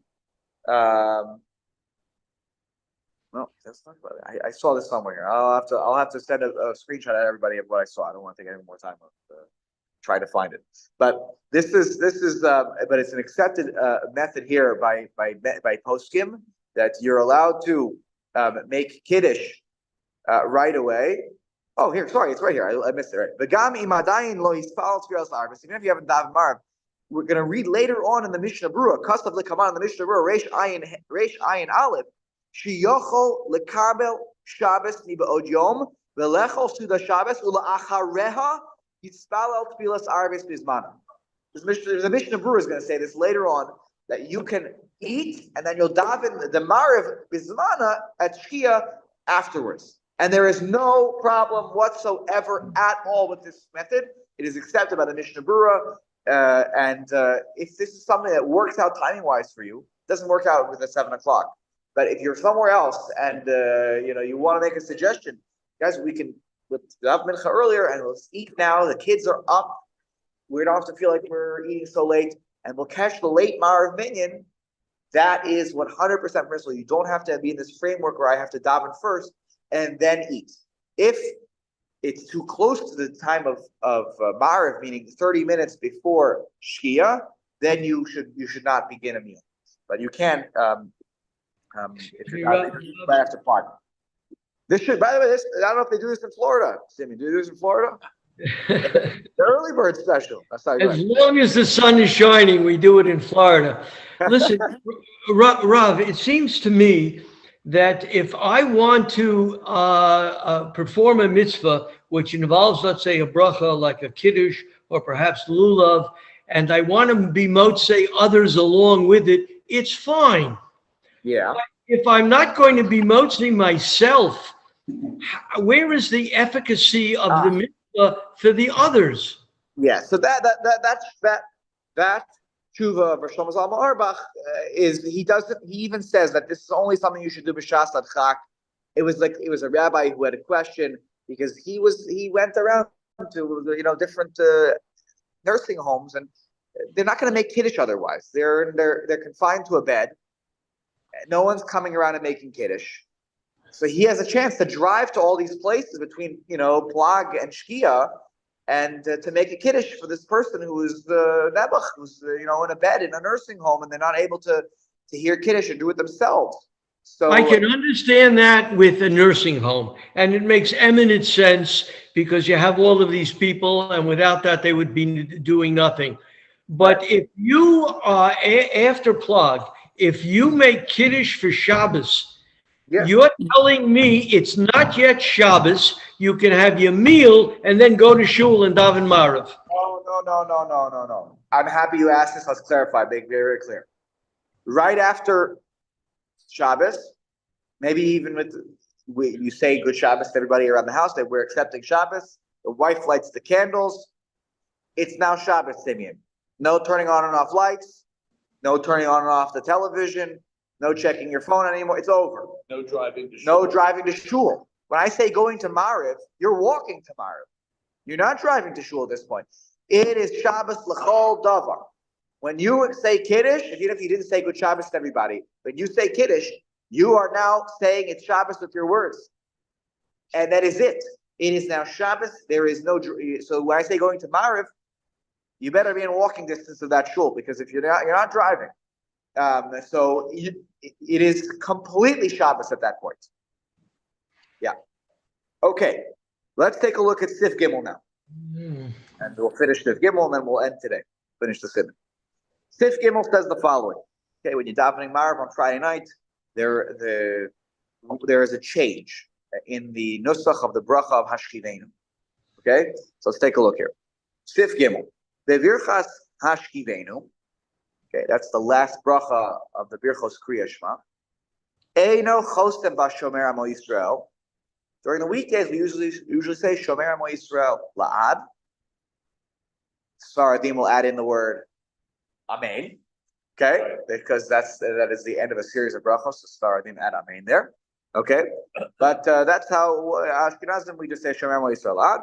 No, that's not about it. I saw this somewhere here. I'll have to send a screenshot to everybody of what I saw. I don't want to take any more time of try to find it. But this is but it's an accepted method here by poskim, that you're allowed to make kiddush right away. Oh, here, sorry, it's right here. I missed it. Right. V'gam imadayin lo yispal tfilas arvis. Even if you haven't daven marv, we're going to read later on in the Mishnah Berurah. Kasav lekaman in the Mishnah Berurah. Reish ayin aleph. Shiyochol lekabel Shabbos niba'od yom velechol suda Shabbos ula'achareha yispal tfilas arvis bizmana. The Mishnah Berurah is going to say this later on, that you can eat and then you'll daven the Mariv bizmana at Shkia afterwards. And there is no problem whatsoever at all with this method. It is accepted by the Mishnah Berurah. And if this is something that works out timing-wise for you, it doesn't work out with the 7 o'clock. But if you're somewhere else and you want to make a suggestion, guys, we can have mincha earlier and we'll eat now. The kids are up. We don't have to feel like we're eating so late, and we'll catch the late Marav Minyan. That is 100% permissible. You don't have to be in this framework where I have to daven first and then eat. If it's too close to the time of Marav, meaning 30 minutes before Shkia, then you should not begin a meal. But you can if you're not right after party. This should, by the way, I don't know if they do this in Florida. Simmy, do you do this in Florida? The early bird special. That's not as long as the sun is shining, we do it in Florida. Listen, Rav, it seems to me that if I want to perform a mitzvah which involves, let's say, a bracha like a kiddush or perhaps lulav, and I want to be motzei others along with it, it's fine. Yeah. If I'm not going to be motzei myself, where is the efficacy of the mitzvah for the others? Yeah. So that tshuva of Rosh Shlomo Zalman Auerbach is he even says that this is only something you should do b'shas adchak. It was a rabbi who had a question because he went around to different nursing homes, and they're not going to make kiddush otherwise. They're confined to a bed. No one's coming around and making kiddush. So he has a chance to drive to all these places between Plag and Shkia, and to make a kiddush for this person who is nebuch, who's in a bed in a nursing home, and they're not able to hear kiddush and do it themselves. So I can understand that with a nursing home, and it makes eminent sense because you have all of these people, and without that, they would be doing nothing. But if you after Plag, if you make kiddush for Shabbos, you're telling me it's not yet Shabbos. You can have your meal and then go to shul and daven Marav. No. I'm happy you asked this. Let's clarify. Make very, very clear. Right after Shabbos, maybe even you say good Shabbos to everybody around the house that we're accepting Shabbos. The wife lights the candles. It's now Shabbos, Simeon. No turning on and off lights. No turning on and off the television. No checking your phone anymore. It's over. No driving to shul. No driving to shul. When I say going to Mariv, you're walking to Mariv. You're not driving to shul at this point. It is Shabbos l'chol davar. When you say Kiddush, even if you didn't say good Shabbos to everybody, when you say Kiddush, you are now saying it's Shabbos with your words. And that is it. It is now Shabbos. There is no... So when I say going to Mariv, you better be in walking distance of that shul, because if you're not driving. So it is completely Shabbos at that point. Yeah. Okay. Let's take a look at Sif Gimel now. And we'll finish Sif Gimel, and then we'll end today. Finish the Simon. Sif Gimel says the following. Okay, when you're davening Marav on Friday night, there is a change in the nusach of the bracha of Hashkivenu. Okay? So let's take a look here. Sif Gimel. Bevirchas Hashkivenu. Okay, that's the last bracha of the Birchos Kriya Shema. Eino chostem b'shomer amo Yisrael. During the weekdays, we usually say Shomer amo Yisrael la'ad. Sfaradim will add in the word Amen. Okay, because that is the end of a series of brachos. So Sfaradim add Amen there. Okay, but that's how Ashkenazim we just say Shomer amo Yisrael la'ad,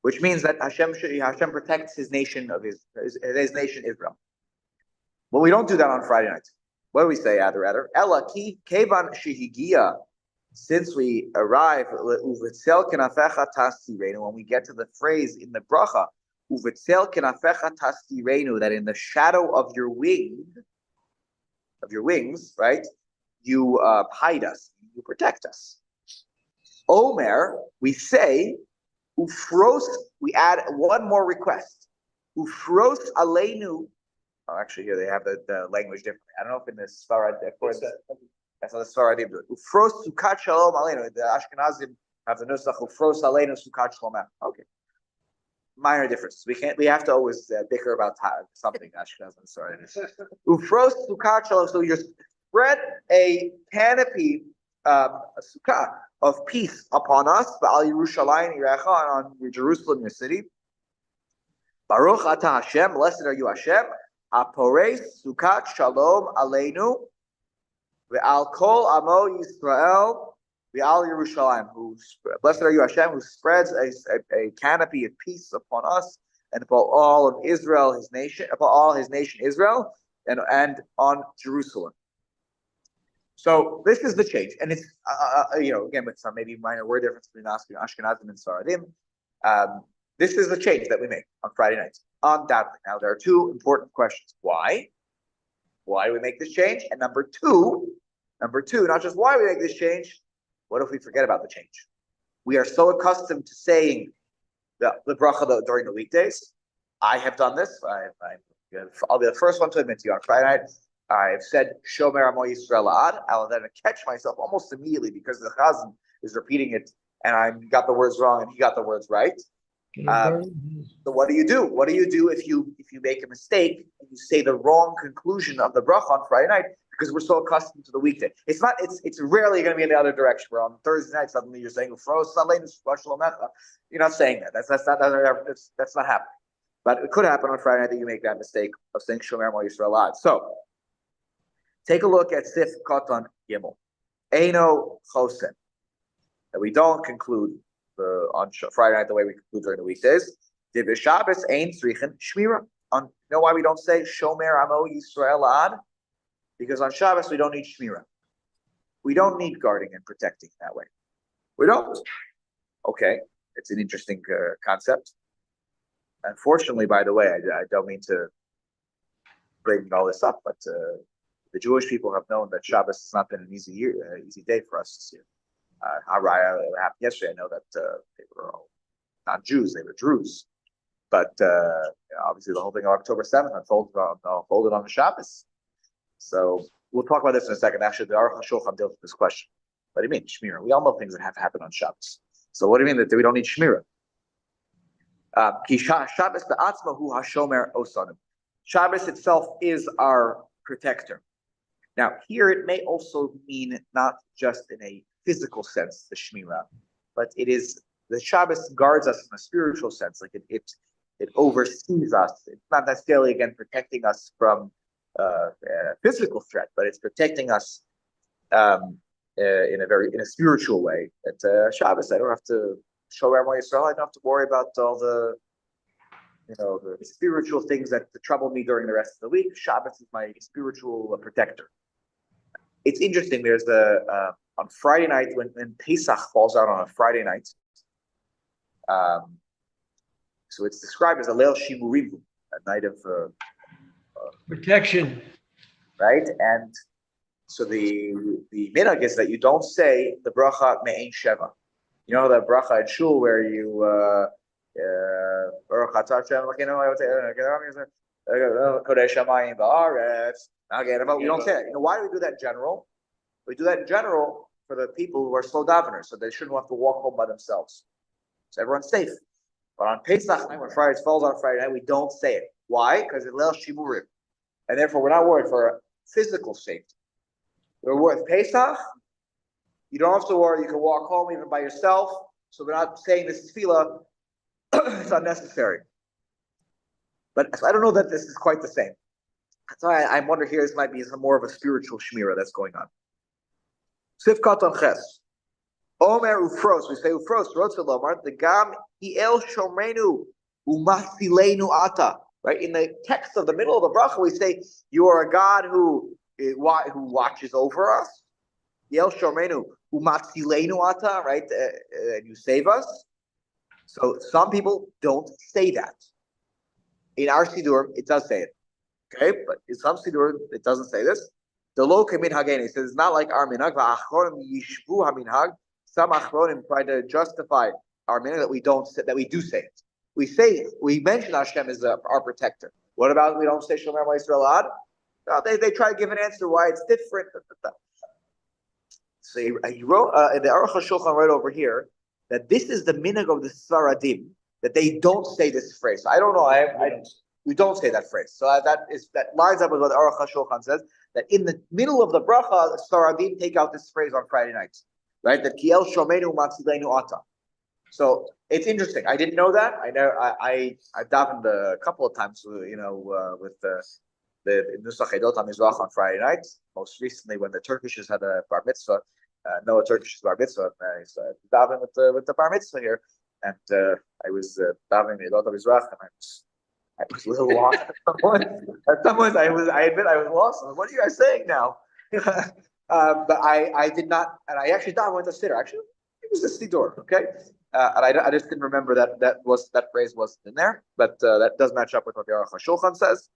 which means that Hashem protects his nation of his nation Israel. But we don't do that on Friday nights. What do we say? Rather, Ella ki kevan shehigia. Since we arrive, when we get to the phrase in the bracha, that in the shadow of your wings, right, you hide us, you protect us. Omer, we say, ufros, we add one more request. Ufros aleinu. Oh, actually, here they have the language differently. I don't know if in this Sfarad, that's how the Sfaradim do it. Ufros sukat shalom aleinu. The Ashkenazim have the nusach ufros aleinu sukat shalom. Okay, minor differences. We have to always bicker about something. Ashkenazim, sorry. Ufros sukat shalom. So you spread a canopy, a sukkah of peace upon us. Ba'al Yerushalayim Yirecha, on your Jerusalem, your city. Baruch Ata Hashem. Blessed are you, Hashem. Apores sukat shalom aleinu. Ve'al kol amo Yisrael, ve'al Yerushalayim. Blessed are you, Hashem, who spreads a canopy of peace upon us and upon all of Israel, his nation, upon all his nation Israel, and on Jerusalem. So this is the change, and it's again with some maybe minor word difference between Ashkenazim and Sfaradim. This is the change that we make on Friday nights. Undoubtedly. Now there are two important questions. Why? Why do we make this change? And number two, not just why we make this change, what if we forget about the change? We are so accustomed to saying the bracha during the weekdays. I have done this. I'll be the first one to admit to you on Friday night. I've said Shomer amo Yisrael la'ad. I'll then catch myself almost immediately because the Chazan is repeating it and I got the words wrong and he got the words right. So what do you do? What do you do if you make a mistake and you say the wrong conclusion of the bracha on Friday night because we're so accustomed to the weekday? It's rarely going to be in the other direction. Where on Thursday night suddenly you're saying you're not saying that. That's not happening. But it could happen on Friday night that you make that mistake of saying Shomer Mo Yisrael Ad. So take a look at Sif Katan Gimel. Eino Chosen. That we don't conclude on Friday night the way we conclude during the weekdays. Divrei Shabbos Ein Tzrichen Shmira. You know why we don't say Shomer Amo Yisrael Ad? Because on Shabbos we don't need Shmira. We don't need guarding and protecting that way. We don't. Okay, it's an interesting concept. Unfortunately, by the way, I don't mean to bring all this up, but the Jewish people have known that Shabbos has not been an easy day for us this year. Haraya happened yesterday. I know that they were all not Jews; they were Druze. But obviously, the whole thing of October 7th unfolded on the Shabbos. So we'll talk about this in a second. Actually, the Aruch HaShulchan deals with this question. What do you mean Shmira? We all know things that have happened on Shabbos. So what do you mean that we don't need Shmira? Shabbos be'atzma hu hashomer osanu. Shabbos itself is our protector. Now, here it may also mean not just in a physical sense, the Shmira, but it is the Shabbos guards us in a spiritual sense, like it oversees us. It's not necessarily again protecting us from a physical threat, but it's protecting us in a spiritual way. At Shabbos, I don't have to show Amo Yisrael. I don't have to worry about all the spiritual things that trouble me during the rest of the week. Shabbos is my spiritual protector. It's interesting. There's on Friday night when Pesach falls out on a Friday night. So it's described as a Leil Shimurim, a night of protection, right? And so the minhag is that you don't say the bracha me'ein sheva. You know the bracha in shul where you Baruch atah Hashem Kodesh Shamayim Ba'aretz. We don't say that. You know why do we do that in general? We do that in general for the people who are slow daveners, so they shouldn't have to walk home by themselves. So everyone's safe. But on Pesach night, when Friday falls on Friday night, we don't say it. Why? Because it's Leil Shimurim. And therefore, we're not worried for physical safety. We're worried Pesach. You don't have to worry. You can walk home even by yourself. So we're not saying this tefillah. It's unnecessary. But I don't know that this is quite the same. So I wonder here, this might be some more of a spiritual shmira that's going on. Sifkat on ches. Omer ufros. We say ufros. Rotzel Omar. The gam el shomrenu umasilenu ata. Right in the text of the middle of the bracha, we say you are a God who watches over us. El shomrenu umasilenu ata. Right, and you save us. So some people don't say that. In our Sidur, it does say it. Okay, but in some Sidur, it doesn't say this. The lo kemin hageni, it says it's not like our minhag. Va'achronim yishvu haminhag. Some achronim try to justify our minhag that we do say it. We mention Hashem as our protector. What about we don't say Shomer Mo Yisrael Ad? No, they try to give an answer why it's different. So he wrote the Aruch HaShulchan right over here that this is the minhag of the Sfaradim, that they don't say this phrase. So I don't know. We don't say that phrase. So that lines up with what Aruch HaShulchan says, that in the middle of the bracha, the Sfaradim take out this phrase on Friday nights, right? That Kiel Shomenu Matzilenu Ata. So it's interesting. I didn't know that. I know I davened a couple of times, with the Nusach Edot HaMizrach on Friday nights. Most recently, when the Turkishes had a bar mitzvah, Noah Turkish bar mitzvah, so I davened with the bar mitzvah here, and I was davening Edot HaMizrach, and I was a little lost. At some point, I admit I was lost. What are you guys saying now? But I did not, and I actually thought I went to Siddur. Actually, it was the Siddur, okay? And I just didn't remember that phrase wasn't in there, but that does match up with what the Aruch HaShulchan says.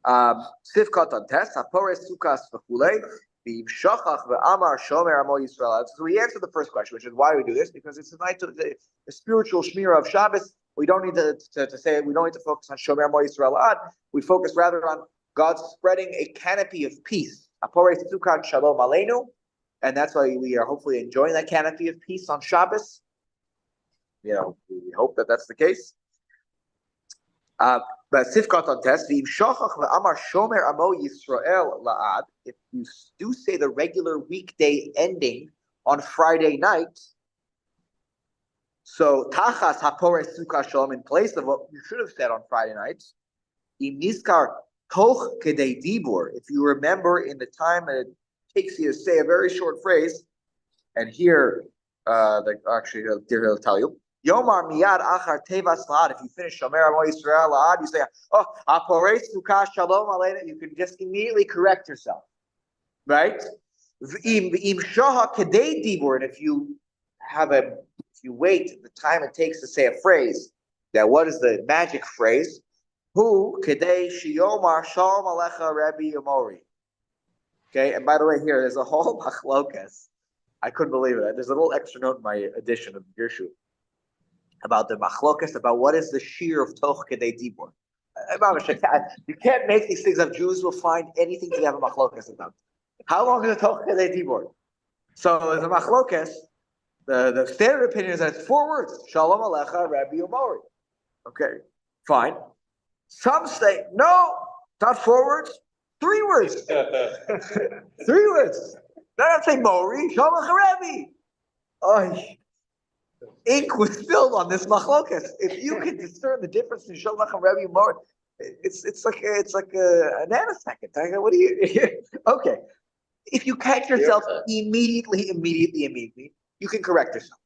Sifkat on test, Hapores Sukas v'chulei, v'imshachach v'amar shomer amo Yisrael. So we answered the first question, which is why do we do this? Because it's the spiritual shmira of Shabbos. We don't need to say, we don't need to focus on shomer amo Yisrael ad. We focus rather on God spreading a canopy of peace. Hapores Sukat shalom aleinu, and that's why we are hopefully enjoying that canopy of peace on Shabbos. We hope that that's the case. But Sifkat on test, if you do say the regular weekday ending on Friday night, so Tachas Hapores Sukkah Shalom, in place of what you should have said on Friday night, Im Niskar Toch Kedei Dibur, if you remember in the time that it takes you to say a very short phrase, and here, he'll tell you, Yomar Miyad Achar Tevas Laad, if you finish Shomer Amo Yisrael Laad, you say, oh, Hapores Sukkah Shalom Aleinu, you can just immediately correct yourself, right? Im Shoha Kedei Dibur, and if you wait the time it takes to say a phrase, that what is the magic phrase? Who Kedei Shiyomar Shalom Alecha Rabbi Yomori. Okay, and by the way, here there's a whole machlokas. I couldn't believe it. There's a little extra note in my edition of Girshu about the machlokas, about what is the shear of Toch Kedei Dibur. You can't make these things up. Jews will find anything to have a machlokas about. How long is a Toch Kedei Dibur? So there's a machlokas. The standard opinion is that it's 4 words. Shalom Alecha Rabbi Yomori. Okay, fine. Some say, no, not 4 words, 3 words. 3 words. They're not saying Mori, Shalom Alecha Rabbi. Oh, ink was spilled on this machlokas. If you can discern the difference between Shalom Alecha Rabbi and Mori, it's like a nanosecond. What do you? Okay, if you catch yourself immediately, you can correct yourself.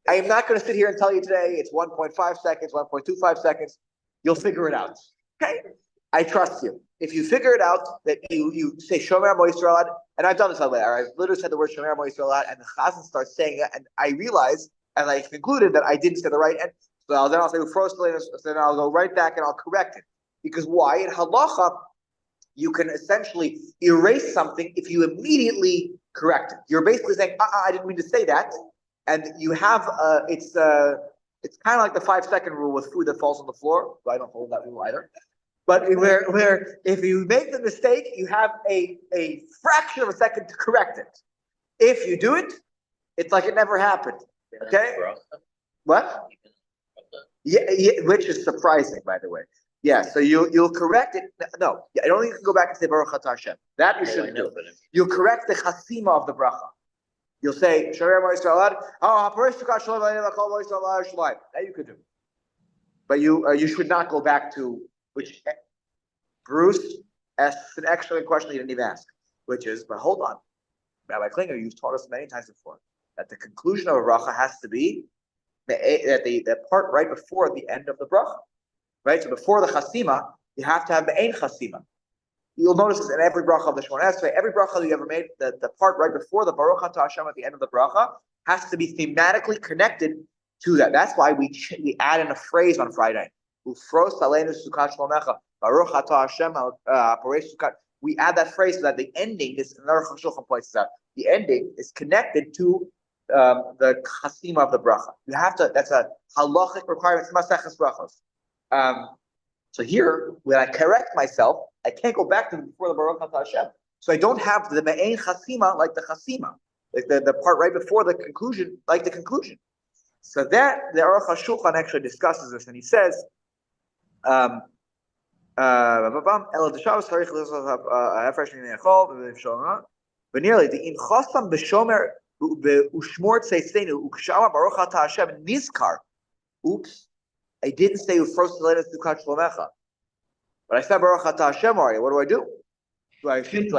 I am not going to sit here and tell you today it's 1.5 seconds, 1.25 seconds. You'll figure it out. Okay? I trust you. If you figure it out, that you say Shomer Amo Yisrael, and I've done this all the way. I've literally said the word Shomer Amo Yisrael, and the Chazan starts saying it, and I realized, and I concluded that I didn't say the right end. So then I'll say then I'll go right back and I'll correct it. Because why? In halacha, you can essentially erase something if you immediately correct it. You're basically saying, I didn't mean to say that. And you have, it's kind of like the 5-second rule with food that falls on the floor. I don't hold that rule either. But where if you make the mistake, you have a fraction of a second to correct it. If you do it, it's like it never happened. Okay? What? Yeah, which is surprising, by the way. Yeah, so you'll correct it. No, I don't think you can go back and say Baruch Atah Hashem. That you shouldn't do. You'll correct the chasima of the bracha. You'll say Shomer Amo Yisrael. That you could do, but you should not go back to which Bruce asks an excellent question he didn't even ask, which is, but hold on, Rabbi Klinger, you've taught us many times before that the conclusion of a bracha has to be the part right before the end of the bracha. Right, so before the chasima, you have to have the ein chasima. You'll notice this in every bracha of the Shemona Esrei. Every bracha that you ever made, the part right before the Baruch Atah Hashem at the end of the bracha has to be thematically connected to that. That's why we add in a phrase on Friday. Ufros aleinu sukkot shlomecha, Baruch Atah Hashem parei sukkot. We add that phrase so that the ending is, another Chashulchan points out, the ending is connected to the chasima of the bracha. You have to. That's a halachic requirement. It's Maseches Brachos. So here, when I correct myself, I can't go back to before the Baruch Atah Hashem. So I don't have the me'ein chasima like the chasima, like the part right before the conclusion, like the conclusion. So that the Aruch HaShulchan actually discusses this, and he says, nearly the in chasam b'shomer u'shmor tzeisenu u'kshama Baruch Atah Hashem nizkar. Oops. I didn't say first to sukkot shlomecha, but I said Baruch Atah Hashem already. What do? Do I say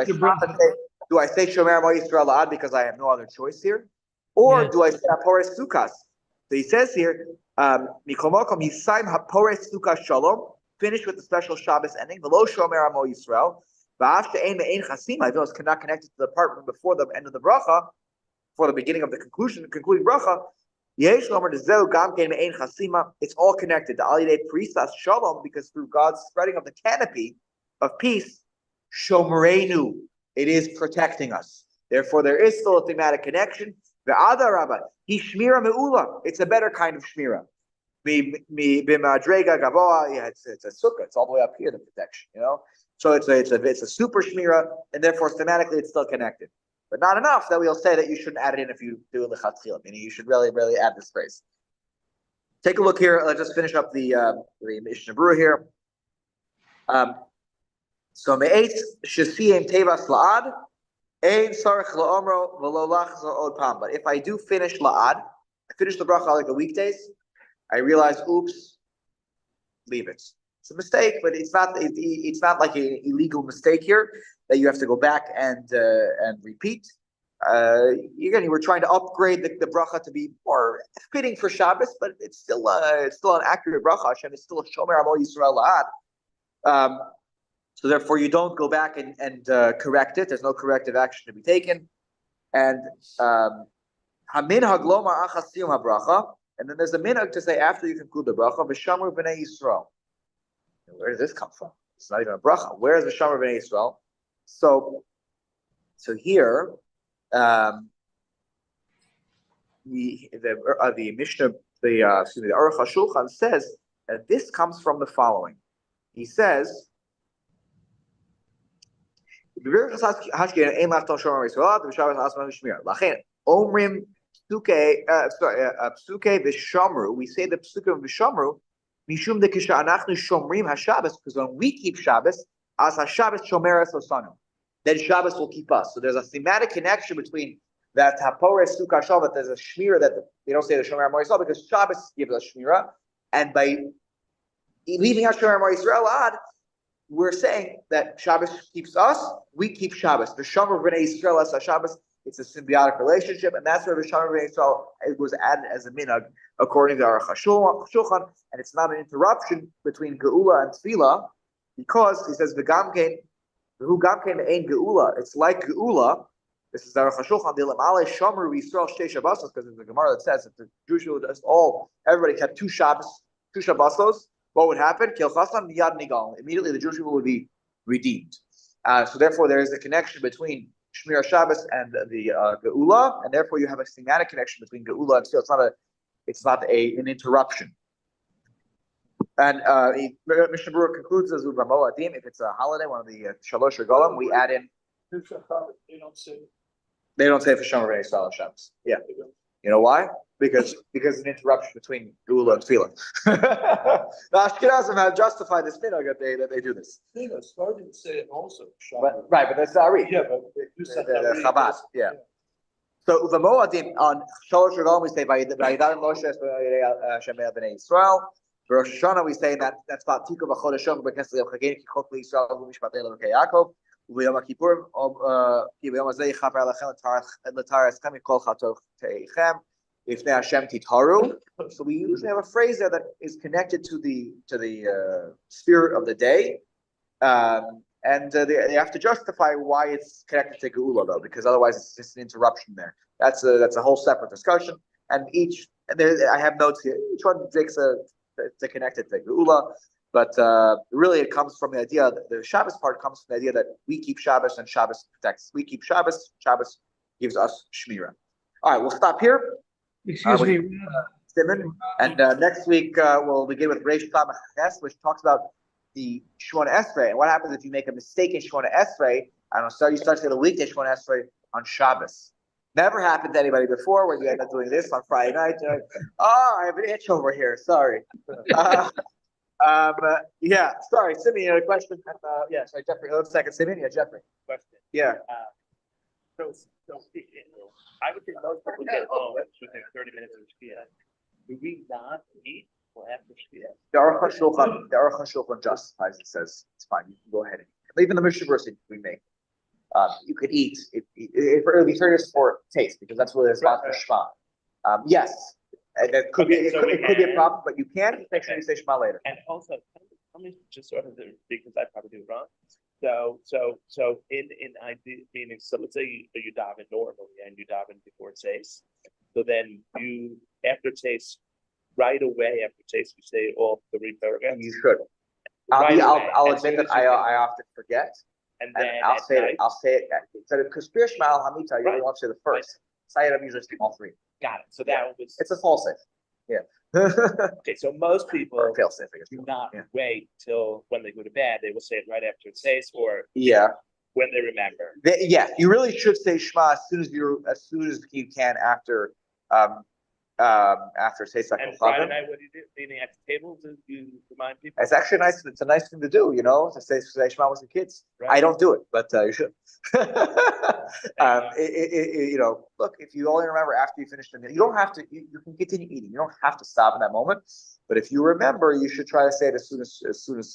Shomer Amo Yisrael La'ad because I have no other choice here, or do I say Hapores Sukkos? So he says here, Mikomokom Yisaim Hapores Sukkos Shalom. Finish with the special Shabbos ending. V'lo Shomer Amo Yisrael. V'af she'ein me'ein chasima. Even though it's not connected to the part before the end of the bracha, for the beginning of the concluding bracha. It's all connected. The Alidei Prisas Shalom, because through God's spreading of the canopy of peace, Shomerenu, it is protecting us. Therefore, there is still a thematic connection. The Ada Rabba, he Shmira Me'ula. It's a better kind of Shmira. B'madrega Gavoa, yeah, it's a sukkah. It's all the way up here, the protection, you know. So it's a super Shmira, and therefore thematically it's still connected. but not enough that we'll say that you shouldn't add it in if you do lechatchila. Meaning you should really add this phrase. Take a look here. Let's just finish up the Mishnah Berurah here. So me'etz shesiyim tevas la'ad ein sarich la'omro v'lo lachzor od pam. But if I do finish la'ad, I finish the bracha like the weekdays, I realize, oops, leave it. It's a mistake, but it's not like an illegal mistake here that you have to go back and repeat. Again, you were trying to upgrade the bracha to be more fitting for Shabbos, but it's still an accurate bracha. Hashem is still a shomer amo Yisrael la'ad. So therefore, you don't go back and correct it. There's no corrective action to be taken. And haminhag lomar achas siyum habracha. And then there's a minhag to say after you conclude the bracha, v'shamru b'nei Yisrael. Where does this come from? It's not even a bracha. Where is v'shamru b'nei Yisrael? So here, the Mishnah, the Aruch HaShulchan says that this comes from the following. He says, Omrim psuke v'shamru. We say the psuke v'shamru mishum de kisha anachnu shomrim haShabbos, because when we keep Shabbos, as haShabbos shomeres osanu, then Shabbos will keep us. So there's a thematic connection between that hapores sukkah Shabbat. There's a shmira that they don't say the shomer amo Yisrael because Shabbos gives us shmira, and by leaving out shomer amo Yisrael ad, we're saying that Shabbos keeps us, we keep Shabbos. The Shomer B'nai Yisrael as Shabbos, it's a symbiotic relationship, and that's where the Shomer B'nai Yisrael was added as a minhag according to our Shulchan, and it's not an interruption between Geula and Tefillah, because he says V'gamkein, V'hu gamkein ein Geula. It's like Geula. This is our Shulchan. The Lamale Shomer Yisrael Shtei Shabbosos, because there's a Gemara that says that the Jewish people everybody kept two Shabbosos. What would happen? Immediately the Jewish people would be redeemed. So therefore there is a connection between Shmir Shabbos and the Geula, and therefore you have a thematic connection between Geula and Tefillah. It's not an interruption. And Mishnah Berurah concludes as Uvamo Adim, if it's a holiday, one of the Shalosh Regalim, we add in. They don't say for Shomer B'nai Yisrael Shabbos. Yeah. You know why? Because it's an interruption between Geula and Tefillah. The Ashkenazim have justified this minhag that they do this. Started to say it also. But that's the Ari. Yeah, but the Chabad. Yeah. So the Moadim on Shalosh Regalim we say Vayidalim Moshe Shemei B'nai Yisrael. For Rosh Hashanah we say that's about Tikva B'Chodesh Shom B'Knesset Yom Chagein Kichok L'Yisrael U'Mishpat Elokei Yaakov. U'Yom Kippurim U'Yom Hazeh Yichaper Alachem L'Taras Chem Yikol Chatoch Teichem. If they Hashem Titaru, so we usually have a phrase there that is connected to the spirit of the day, and they have to justify why it's connected to Geula though, because otherwise it's just an interruption there. That's a whole separate discussion, and I have notes here. Each one takes to connect it to Geula, but really it comes from the idea that the Shabbos part comes from the idea that we keep Shabbos and Shabbos protects. We keep Shabbos gives us Shmira. All right, we'll stop here. Excuse me. Simon. And next week we'll begin with Reish Ches, which talks about the Shemona Esrei and what happens if you make a mistake in Shemona Esrei. I don't know, you start to get a weekday Shemona Esrei on Shabbos. Never happened to anybody before when you end up doing this on Friday night. I have an itch over here. Sorry. Yeah, sorry, Simeon, you had a question? Yeah, sorry, Jeffrey. 1 second, Simeon. Yeah, Jeffrey. Question. Yeah. So I would think most people get home within 30 minutes of Shkia. Do we not eat or after Shkia? The Aruch HaShulchan justifies it, says it's fine. You can go ahead and eat. Even the Mishnah Berurah we make. You could eat. It'll be serious for taste because that's what it's about for Shema. Yes, and it could be a problem, but you can make sure you say Shema later. And also, let me just sort of because I probably do it wrong. So in idea meaning, so let's say you daven normally and you daven before Tzeis. So then you after Tzeis, right away after Tzeis, you say all 3 paragraphs. You should. I'll admit that I often forget, and then I'll say it. So because Shema Al Hamita, you don't want to say the first. Sayyid I'm usually saying all 3. Got it. So that was. It's a false safe. Yeah. Okay, so most people fail safe, I guess. do not wait till when they go to bed. They will say it right after it says, or yeah. when they remember. Yeah, you really should say Shema as soon as you can after Seisach And Kochavim. Friday night, what do you do? Meaning at the table, do you remind people? It's actually nice. It's a nice thing to do, to say Shema with your kids. Right. I don't do it, but you should. Look, if you only remember after you finish the meal, you don't have to. You can continue eating. You don't have to stop in that moment. But if you remember, you should try to say it as soon as